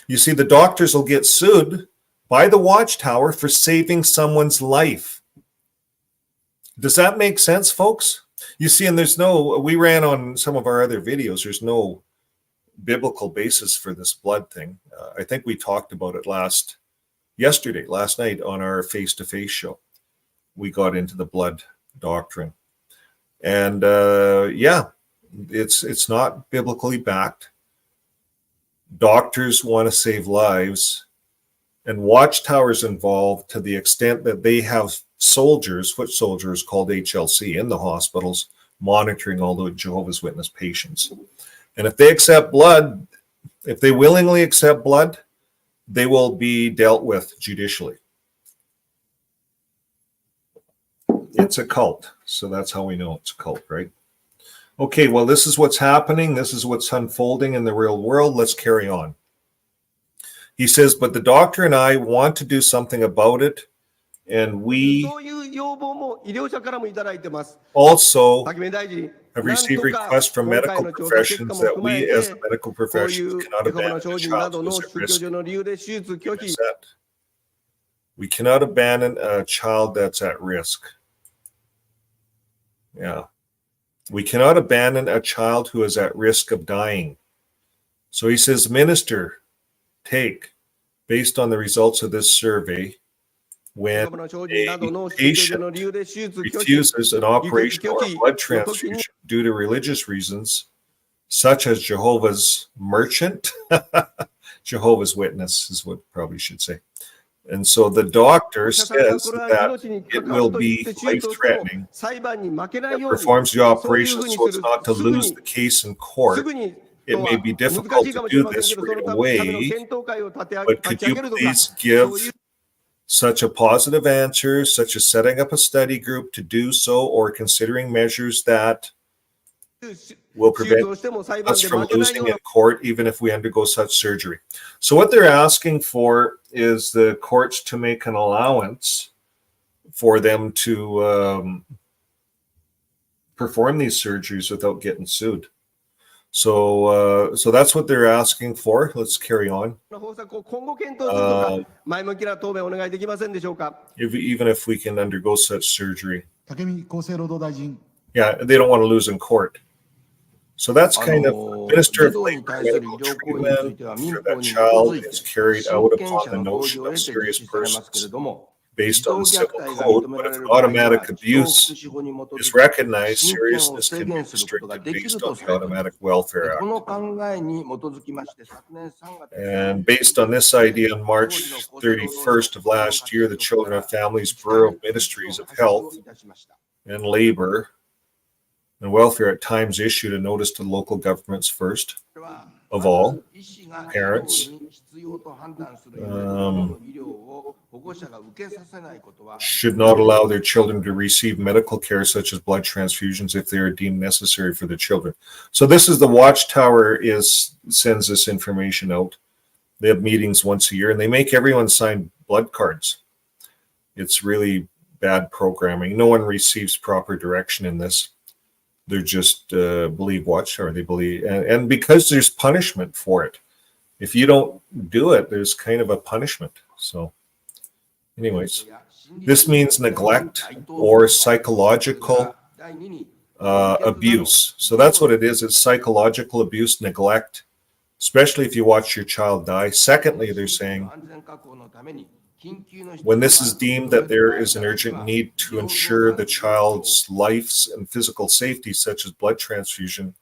You see, the doctors will get sued by the Watchtower for saving someone's life. Does that make sense, folks? You see, and we ran on some of our other videos, there's no biblical basis for this blood thing. I think we talked about it last night on our face-to-face show. We got into the blood doctrine. And it's not biblically backed. Doctors want to save lives, and Watchtower's involved to the extent that they have foot soldiers called HLC in the hospitals monitoring all the Jehovah's Witness patients. And if they accept blood, if they willingly accept blood, they will be dealt with judicially. It's a cult, so that's how we know it's a cult, right? Okay, well, this is what's happening. This is what's unfolding in the real world. Let's carry on. He says, but the doctor and I want to do something about it, and we そういう要望も医療者からもいただいてます。 also 竹目大臣、 have なん received とか requests from 今回 medical の調査結果 professions も that 踏まえ we as て the medical こうい professions う cannot エホバの abandon 証 a 人な child ど who の is at 宗教 risk 上の理由で手術拒 of 否 consent. We cannot abandon a child that's at risk. Yeah. We cannot abandon a child who is at risk of dying. So he says, Minister, take, based on the results of this survey, エ when ホバの証人な a どの宗教上 patient の理由で手術拒否 refuses an operation or a blood transfusion due to religious reasons, such as Jehovah's merchant, Jehovah's Witness is what probably should say. And so the doctor says that it will be life-threatening 裁判に負けない and ように performs the そういうふ operation うに so す as る not to すぐ lose に the case in す court. ぐに It と may は be 難 difficult しいか to もしれ do ませんけ this ど、そ right のための away, 検討会を立ち but 上 could you げるとか、 please そういう give such a positive answer, such as setting up a study group to do so, or considering measures that will 手術 prevent をしても裁判 us で from 負けないよ losing うな in court, even if we undergo such surgery. So what they're asking for is the courts to make an allowance for them to perform these surgeries without getting sued. So that's what they're asking for. Let's carry on. 方策を今後検討するとか、前向きな答弁お願いできませんでしょうか。 Even if we can undergo such surgery. 武見厚生労働大臣。 Yeah, they don't want to lose in court. So that's kind of Minister of 児童に Labor 対する医 medical 療行為については treatment 民 for 法 that に基 child づいて is carried 親 out 権 upon 者 the の同意 notion を of 得て実 serious 施されますけれ persons ども、 based 児童 on 虐 civil 待が code, 認め but ら if れる場合には automatic 児童福 abuse 祉法に基づ is いて recognized, 親権を seriousness 制 can be 限することが restricted できる based と on さ the れています。 Automatic Welfare こ Act. の考えに基づきまして、昨年3月 And based on this idea, on March 31st of last year, the Children and Families Bureau of Ministries of Health and Labor and Welfare at times issued a notice to local governments first of all, parents, should not allow their children to receive medical care such as blood transfusions if they are deemed necessary for the children. So this is the Watchtower sends this information out. They have meetings once a year and they make everyone sign blood cards. It's really bad programming. No one receives proper direction in this. They're just believe Watchtower. They believe, and because there's punishment for it. If you don't do it, there's kind of a punishment. So anyways, this means neglect or psychological abuse. So that's what it is. It's psychological abuse, neglect, especially if you watch your child die. Secondly, they're saying when this is deemed that there is an urgent need to ensure the child's life's and physical safety, such as blood transfusion,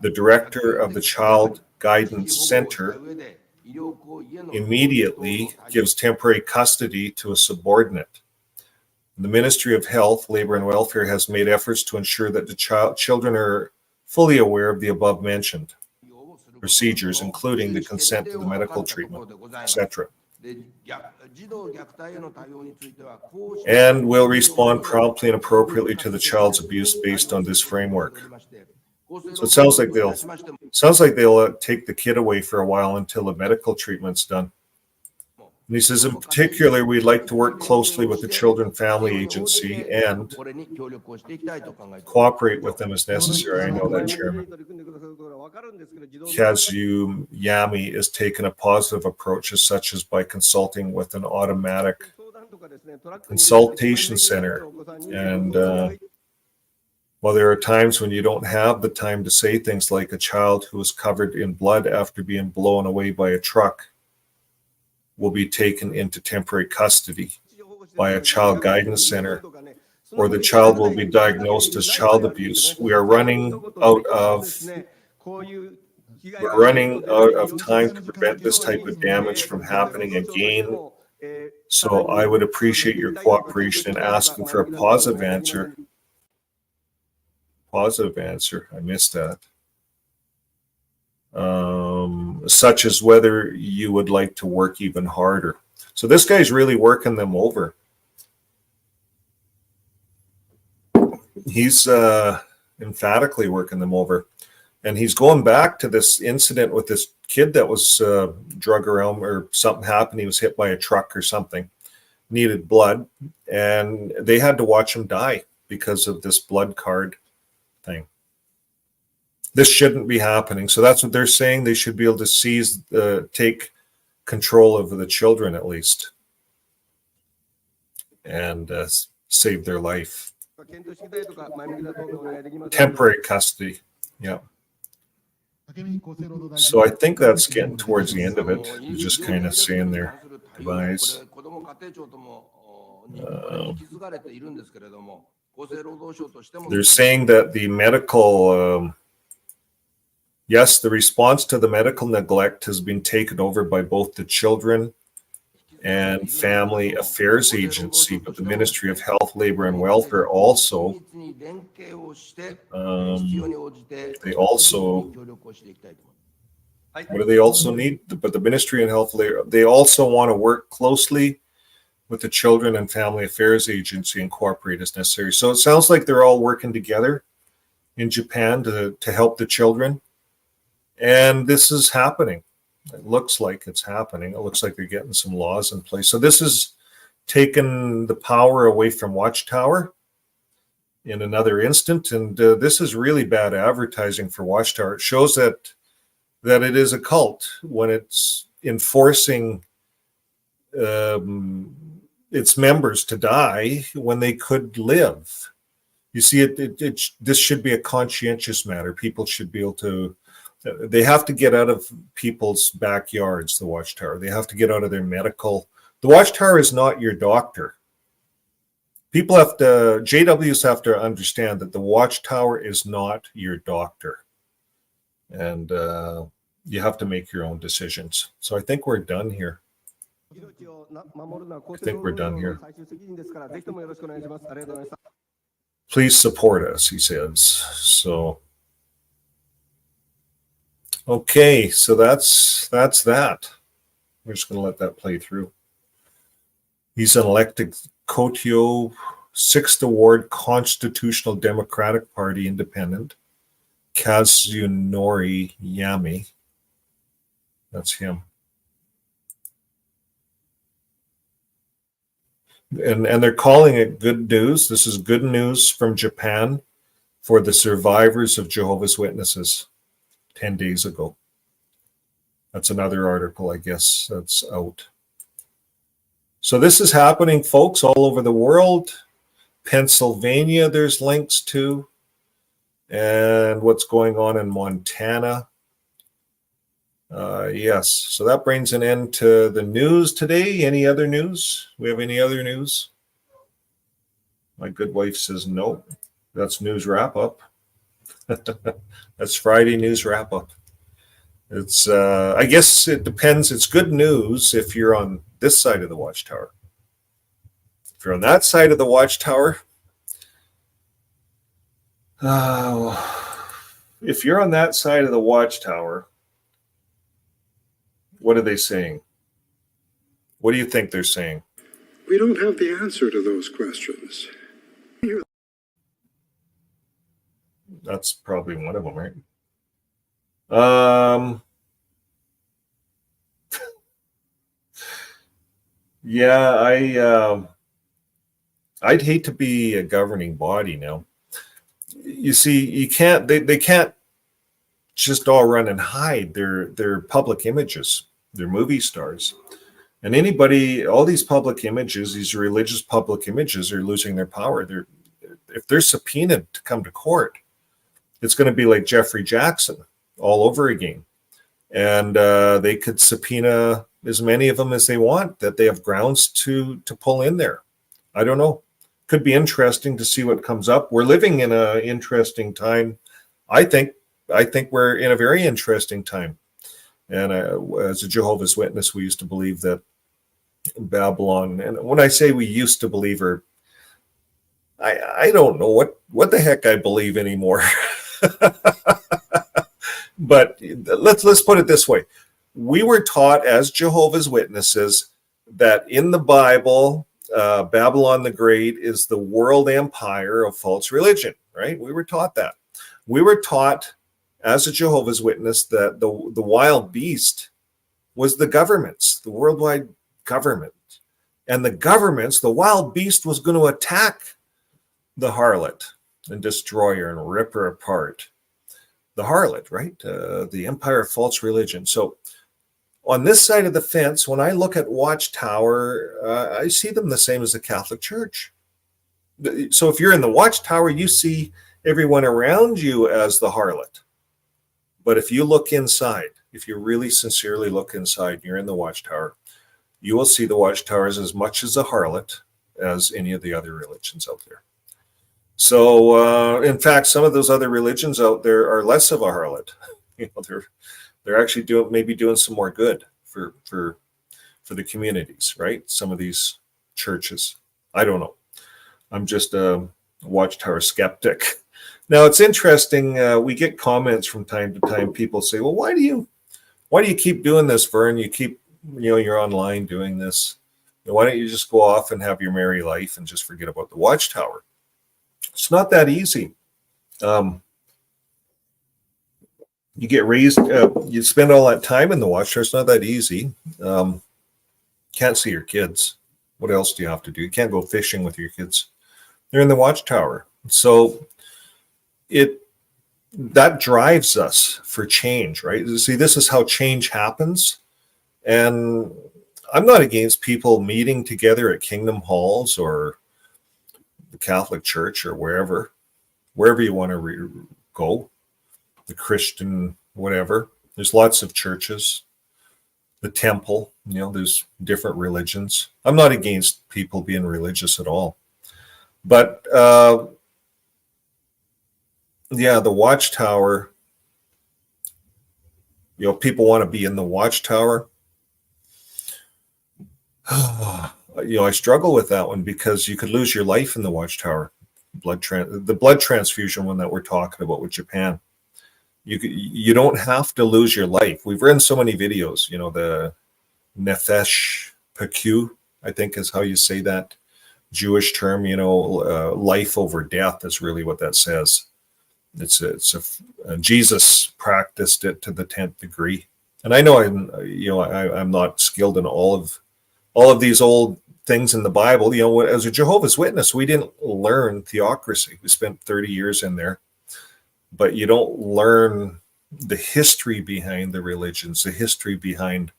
the director of the Child Guidance Center immediately gives temporary custody to a subordinate. The Ministry of Health, Labor and Welfare has made efforts to ensure that the children are fully aware of the above mentioned procedures, including the consent to the medical treatment, etc. And will respond promptly and appropriately to the child's abuse based on this framework. So it sounds like they'll take the kid away for a while until the medical treatment's done. And he says, in particular, we'd like to work closely with the Children Family Agency and cooperate with them as necessary. I know that Chairman Kazu Yamai has taken a positive approach, such as by consulting with an automatic consultation center. And while there are times when you don't have the time to say things like a child who is covered in blood after being blown away by a truck will be taken into temporary custody by a child guidance center, or the child will be diagnosed as child abuse. We're running out of time to prevent this type of damage from happening again. So I would appreciate your cooperation in asking for a positive answer. Positive answer. I missed that. Such as whether you would like to work even harder. So this guy's really working them over. He's emphatically working them over. And he's going back to this incident with this kid that was drug around, or something happened. He was hit by a truck or something, needed blood, and they had to watch him die because of this blood card thing. This shouldn't be happening. So that's what they're saying. They should be able to take control of the children at least, and save their life. Temporary custody. Yeah. So I think that's getting towards the end of it. You're just kind of saying their goodbyes. They're saying that the medical, yes, the response to the medical neglect has been taken over by both the Children and Family Affairs Agency, but the Ministry of Health, Labor and Welfare also, they also, what do they also need? But the Ministry of Health, Labor, they also want to work closely with the Children and Family Affairs Agency and cooperate as necessary. So it sounds like they're all working together in Japan to help the children. And this is happening. It looks like it's happening. It looks like they're getting some laws in place. So this has taken the power away from Watchtower in another instant. And this is really bad advertising for Watchtower. It shows that it is a cult when it's enforcing its members to die when they could live. You see, this should be a conscientious matter. People should be able to, they have to get out of people's backyards, the Watchtower. They have to get out of their medical. The Watchtower is not your doctor. People have to, JWs have to understand that the Watchtower is not your doctor. And you have to make your own decisions. So I think we're done here. I think we're done here. Please support us, he says. So, okay, so that's that. We're just going to let that play through. He's an elected Kotio 6th Award Constitutional Democratic Party Independent, Kazunori Yamai. That's him. And they're calling it good news. This is good news from Japan for the survivors of Jehovah's Witnesses 10 days ago. That's another article, I guess, that's out. So this is happening, folks, all over the world. Pennsylvania, there's links to. And what's going on in Montana. Yes, so that brings an end to the news today. Any other news? We have any other news? My good wife says no. That's news wrap up. That's Friday news wrap up. It's I guess it depends. It's good news if you're on this side of the Watchtower. If you're on that side of the Watchtower, if you're on that side of the Watchtower, what are they saying? What do you think they're saying? We don't have the answer to those questions. That's probably one of them, right? Yeah, I'd hate to be a governing body now. You see, you can't. They can't just all run and hide. They're public images. They're movie stars. And anybody, all these public images, these religious public images are losing their power. If they're subpoenaed to come to court, it's going to be like Jeffrey Jackson all over again. And they could subpoena as many of them as they want, that they have grounds to pull in there. I don't know. Could be interesting to see what comes up. We're living in an interesting time. I think we're in a very interesting time. And as a Jehovah's Witness, we used to believe that Babylon, and when I say we used to believe her, I don't know what the heck I believe anymore. But let's put it this way. We were taught as Jehovah's Witnesses that in the Bible, Babylon the Great is the world empire of false religion, right? We were taught that. We were taught as a Jehovah's Witness that the wild beast was the governments, the worldwide government. And the governments, the wild beast was going to attack the harlot and destroy her and rip her apart. The harlot, right? The empire of false religion. So on this side of the fence, when I look at Watchtower, I see them the same as the Catholic Church. So if you're in the Watchtower, you see everyone around you as the harlot. But if you look inside, if you really sincerely look inside, you're in the Watchtower, you will see the Watchtowers as much as a harlot as any of the other religions out there. So, in fact, some of those other religions out there are less of a harlot. You know, they're actually doing some more good for the communities, right? Some of these churches. I don't know. I'm just a Watchtower skeptic. Now it's interesting. We get comments from time to time. People say, "Well, why do you keep doing this, Vern? You keep, you're online doing this. Why don't you just go off and have your merry life and just forget about the Watchtower?" It's not that easy. You get raised. You spend all that time in the Watchtower. It's not that easy. Can't see your kids. What else do you have to do? You can't go fishing with your kids. They're in the Watchtower. So that drives us for change, right? See, this is how change happens. And I'm not against people meeting together at Kingdom Halls or the Catholic Church or wherever you want to go, the Christian, whatever. There's lots of churches, the temple, there's different religions. I'm not against people being religious at all. But yeah, the Watchtower, people want to be in the Watchtower. I struggle with that one because you could lose your life in the Watchtower. The blood transfusion one that we're talking about with Japan. You don't have to lose your life. We've read so many videos, the Nefesh Pekut, I think is how you say that Jewish term, life over death is really what that says. Jesus practiced it to the 10th degree. And I know I'm not skilled in all of these old things in the Bible. As a Jehovah's Witness, we didn't learn theocracy. We spent 30 years in there, but you don't learn the history behind the religions, the history behind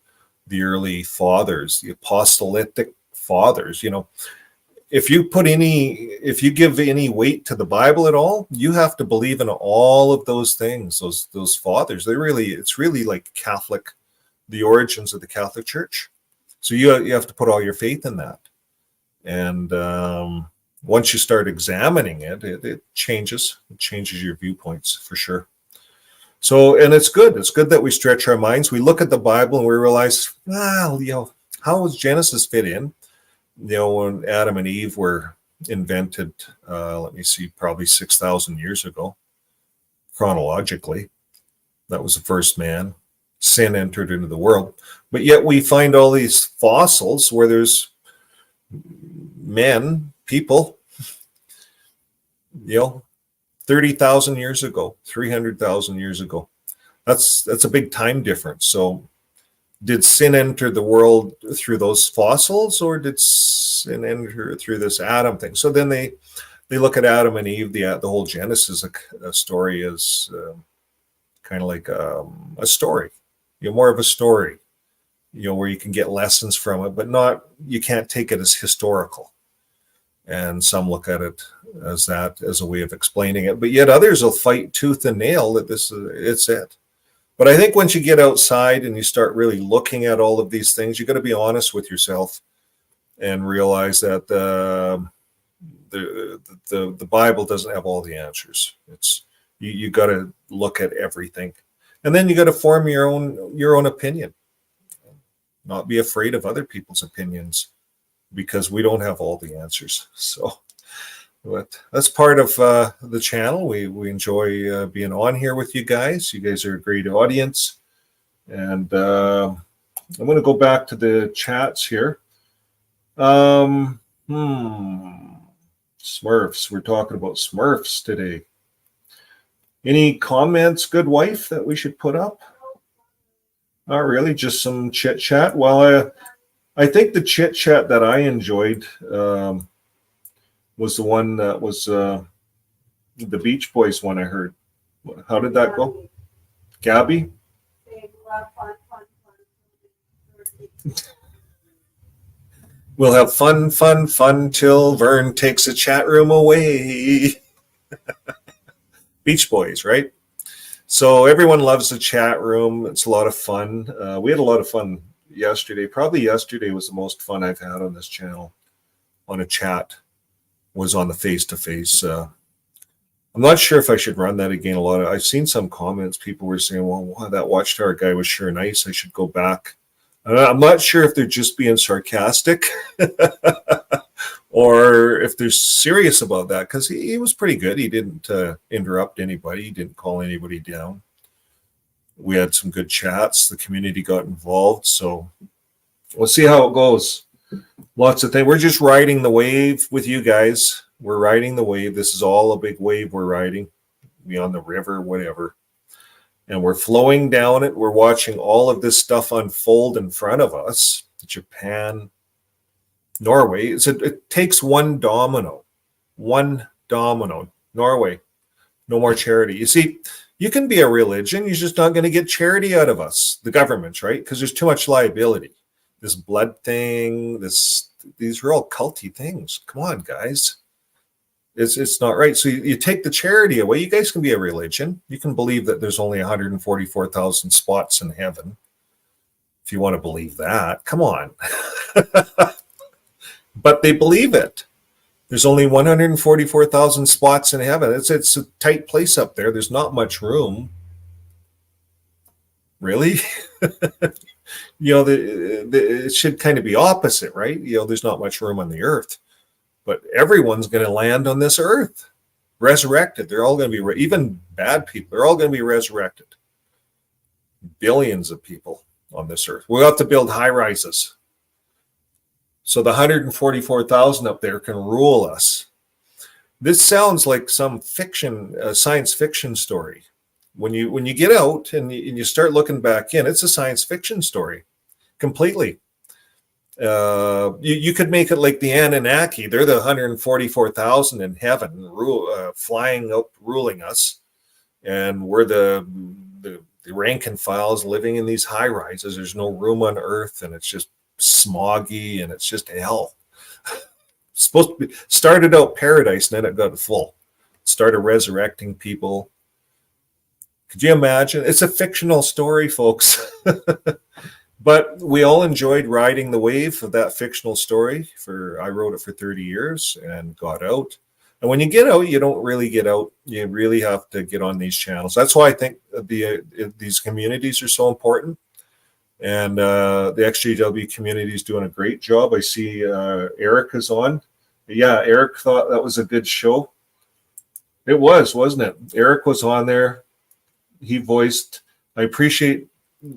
the early fathers, the apostolic fathers. If you give any weight to the Bible at all, you have to believe in all of those things, those fathers. It's really like Catholic, the origins of the Catholic Church. So you have to put all your faith in that. And once you start examining it changes your viewpoints for sure. So, and it's good. It's good that we stretch our minds. We look at the Bible and we realize, how does Genesis fit in? When Adam and Eve were invented, probably 6,000 years ago, chronologically, that was the first man. Sin entered into the world. But yet we find all these fossils where there's people, 30,000 years ago, 300,000 years ago. That's a big time difference. So did sin enter the world through those fossils, or did sin enter through this Adam thing? So then they look at Adam and Eve, the whole Genesis story is kind of like a story, more of a story, where you can get lessons from it, but you can't take it as historical. And some look at it as a way of explaining it, but yet others will fight tooth and nail that it's it. But I think once you get outside and you start really looking at all of these things, you got to be honest with yourself and realize that the Bible doesn't have all the answers. You got to look at everything, and then you got to form your own opinion. Not be afraid of other people's opinions, because we don't have all the answers. So, but that's part of the channel. We enjoy being on here with you guys. You guys are a great audience. And I'm going to go back to the chats here. Smurfs. We're talking about Smurfs today. Any comments, good wife, that we should put up? Not really, just some chit chat. Well, I think the chit chat that I enjoyed was the one that was the Beach Boys one I heard. How did that go? Gabby? We'll have fun, fun, fun till Vern takes the chat room away. Beach Boys, right? So everyone loves the chat room. It's a lot of fun. We had a lot of fun yesterday. Probably yesterday was the most fun I've had on this channel on a chat, was on the face-to-face. I'm not sure if I should run that again. I've seen some comments. People were saying, well, wow, that Watchtower guy was sure nice. I should go back. I'm not sure if they're just being sarcastic or if they're serious about that, because he was pretty good. He didn't interrupt anybody. He didn't call anybody down. We had some good chats. The community got involved. So we'll see how it goes. Lots of things. We're just riding the wave with you guys. We're riding the wave. This is all a big wave we're riding. We on the river, whatever. And we're flowing down it. We're watching all of this stuff unfold in front of us. Japan, Norway. It takes one domino. Norway, no more charity. You see, you can be a religion. You're just not going to get charity out of us, the governments, right? Because there's too much liability. This blood thing, these are all culty things. Come on, guys. It's not right. So you take the charity away. You guys can be a religion. You can believe that there's only 144,000 spots in heaven. If you want to believe that, come on. But they believe it. There's only 144,000 spots in heaven. It's a tight place up there. There's not much room. Really? It should kind of be opposite, right? There's not much room on the earth. But everyone's going to land on this earth, resurrected. They're all going to be, even bad people, they're all going to be resurrected. Billions of people on this earth. We'll have to build high rises. So the 144,000 up there can rule us. This sounds like some fiction, science fiction story. When you get out and you start looking back in, it's a science fiction story, completely. You could make it like the Anunnaki. They're the 144,000 in heaven, flying up, ruling us, and we're the rank and files living in these high rises. There's no room on Earth, and it's just smoggy, and it's just hell. It's supposed to be started out paradise, and then it got full. Started resurrecting people. Could you imagine? It's a fictional story, folks. But we all enjoyed riding the wave of that fictional story. I wrote it for 30 years and got out. And when you get out, you don't really get out. You really have to get on these channels. That's why I think these communities are so important. And the ExJW community is doing a great job. I see Eric is on. Yeah, Eric thought that was a good show. It was, wasn't it? Eric was on there. He voiced, I appreciate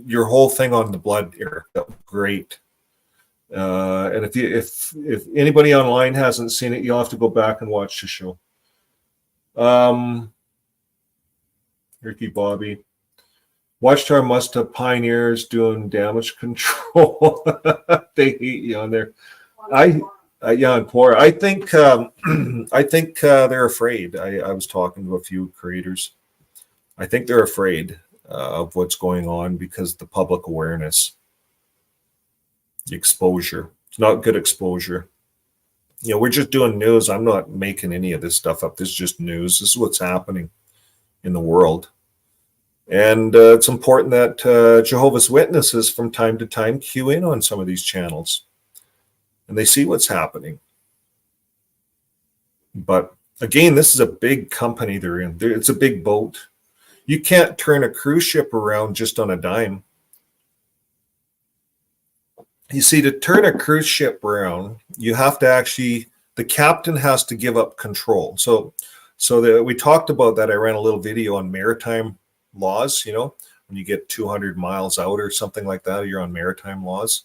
your whole thing on the blood, Eric. That was great. And if anybody online hasn't seen it, you'll have to go back and watch the show. Ricky Bobby. Watchtower must have pioneers doing damage control. They hate you on there. Yeah, poor. I think they're afraid. I was talking to a few creators. I think they're afraid of what's going on because the public awareness, the exposure. It's not good exposure. We're just doing news. I'm not making any of this stuff up. This is just news. This is what's happening in the world. And it's important that Jehovah's Witnesses from time to time cue in on some of these channels and they see what's happening. But again, this is a big company they're in. It's a big boat. You can't turn a cruise ship around just on a dime. You see, to turn a cruise ship around, you have to actually, the captain has to give up control. So we talked about that. I ran a little video on maritime laws, when you get 200 miles out or something like that, you're on maritime laws.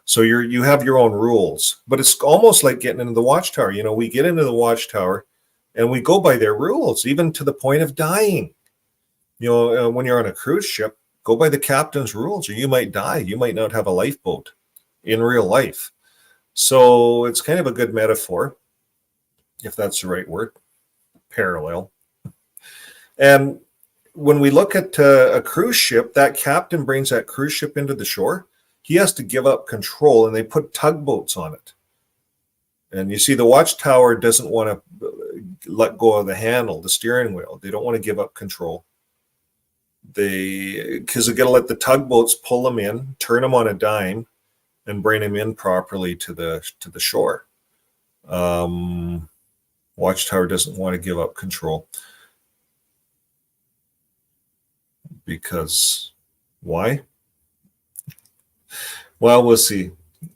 So you have your own rules, but it's almost like getting into the Watchtower. We get into the Watchtower and we go by their rules, even to the point of dying. When you're on a cruise ship, go by the captain's rules or you might die. You might not have a lifeboat in real life. So it's kind of a good metaphor, if that's the right word, parallel. And when we look at a cruise ship, that captain brings that cruise ship into the shore. He has to give up control, and they put tugboats on it. And you see the Watchtower doesn't want to let go of the handle, the steering wheel. They don't want to give up control. Because they're going to let the tugboats pull them in, turn them on a dime, and bring them in properly to the shore. Watchtower doesn't want to give up control. Because why? Well, we'll see.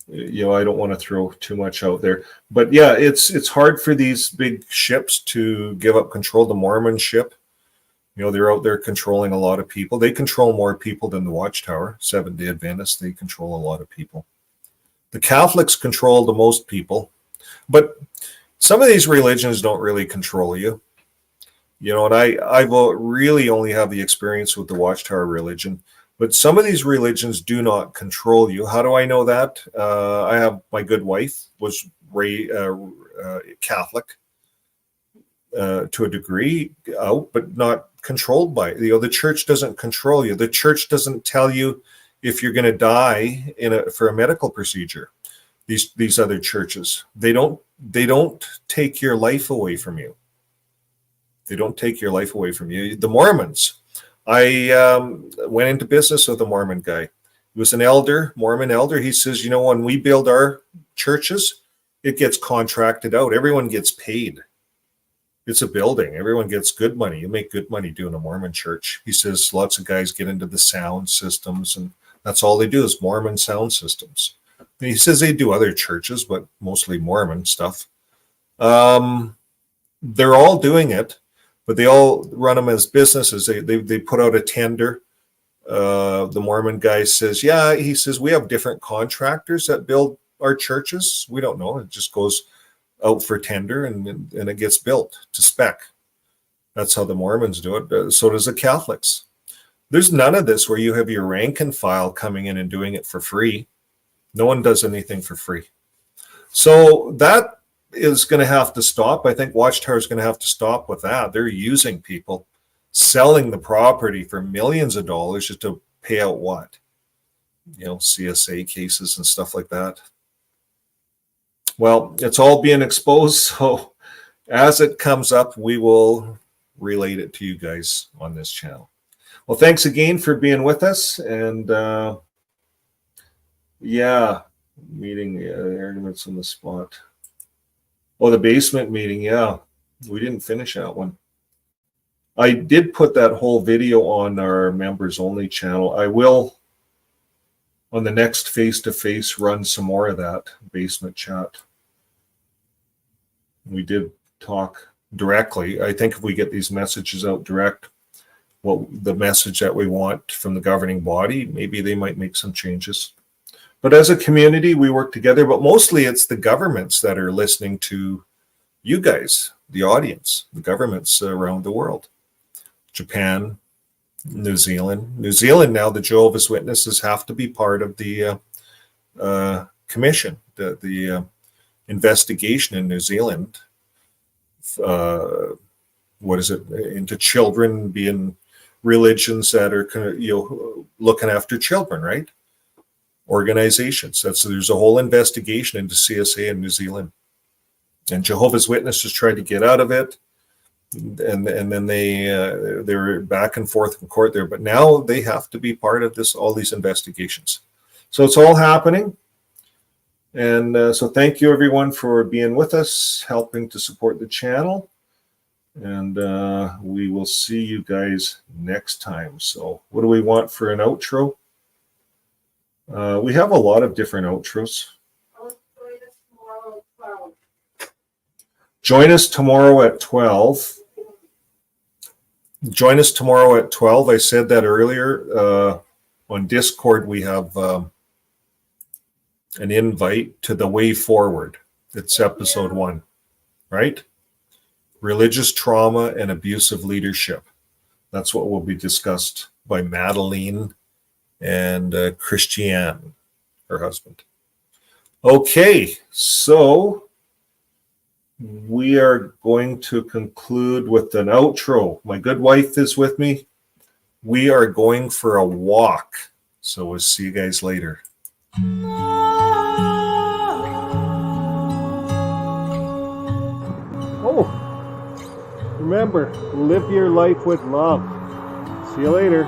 I don't want to throw too much out there, but yeah, it's hard for these big ships to give up control. The Mormon ship, they're out there controlling a lot of people. They control more people than the Watchtower. Seventh-day Adventists, they control a lot of people. The Catholics control the most people, but some of these religions don't really control you. And I will really only have the experience with the Watchtower religion, but some of these religions do not control you. How do I know that? I have my good wife was Catholic to a degree, but not controlled by it. The church doesn't control you. The church doesn't tell you if you're going to die for a medical procedure. These other churches, they don't take your life away from you. They don't take your life away from you. The Mormons, I went into business with a Mormon guy. He was an elder, Mormon elder. He says, when we build our churches, it gets contracted out. Everyone gets paid. It's a building. Everyone gets good money. You make good money doing a Mormon church. He says lots of guys get into the sound systems, and that's all they do is Mormon sound systems. And he says they do other churches, but mostly Mormon stuff. They're all doing it. But they all run them as businesses. They put out a tender. The Mormon guy says, he says, we have different contractors that build our churches. We don't know. It just goes out for tender and it gets built to spec. That's how the Mormons do it. So does the Catholics. There's none of this where you have your rank and file coming in and doing it for free. No one does anything for free. So that is going to have to stop. I think Watchtower is going to have to stop with that. They're using people, selling the property for millions of dollars just to pay out what? CSA cases and stuff like that. Well, it's all being exposed. So as it comes up, we will relate it to you guys on this channel. Well, thanks again for being with us. And meeting arguments on the spot. Oh, the basement meeting. Yeah, we didn't finish that one. I did put that whole video on our members only channel. I will, on the next face-to-face, run some more of that basement chat. We did talk directly. I think if we get these messages out direct, the message that we want from the governing body, maybe they might make some changes. But as a community, we work together, but mostly it's the governments that are listening to you guys, the audience, the governments around the world. Japan, New Zealand. New Zealand now, the Jehovah's Witnesses have to be part of the commission, the investigation in New Zealand. Into children being religions that are looking after children, right? Organizations. There's a whole investigation into CSA in New Zealand, and Jehovah's Witnesses tried to get out of it, and then they were back and forth in court there. But now they have to be part of all these investigations. So it's all happening, and so thank you everyone for being with us, helping to support the channel, and we will see you guys next time. So what do we want for an outro? We have a lot of different outros. Join us tomorrow at 12. Join us tomorrow at 12. I said that earlier. On Discord, we have an invite to the Way Forward. It's episode 1, right? Religious trauma and abusive leadership. That's what will be discussed by Madeline and Christiane, her husband. Okay, so we are going to conclude with an outro. My good wife is with me. We are going for a walk. So we'll see you guys later. Oh, remember, live your life with love. See you later.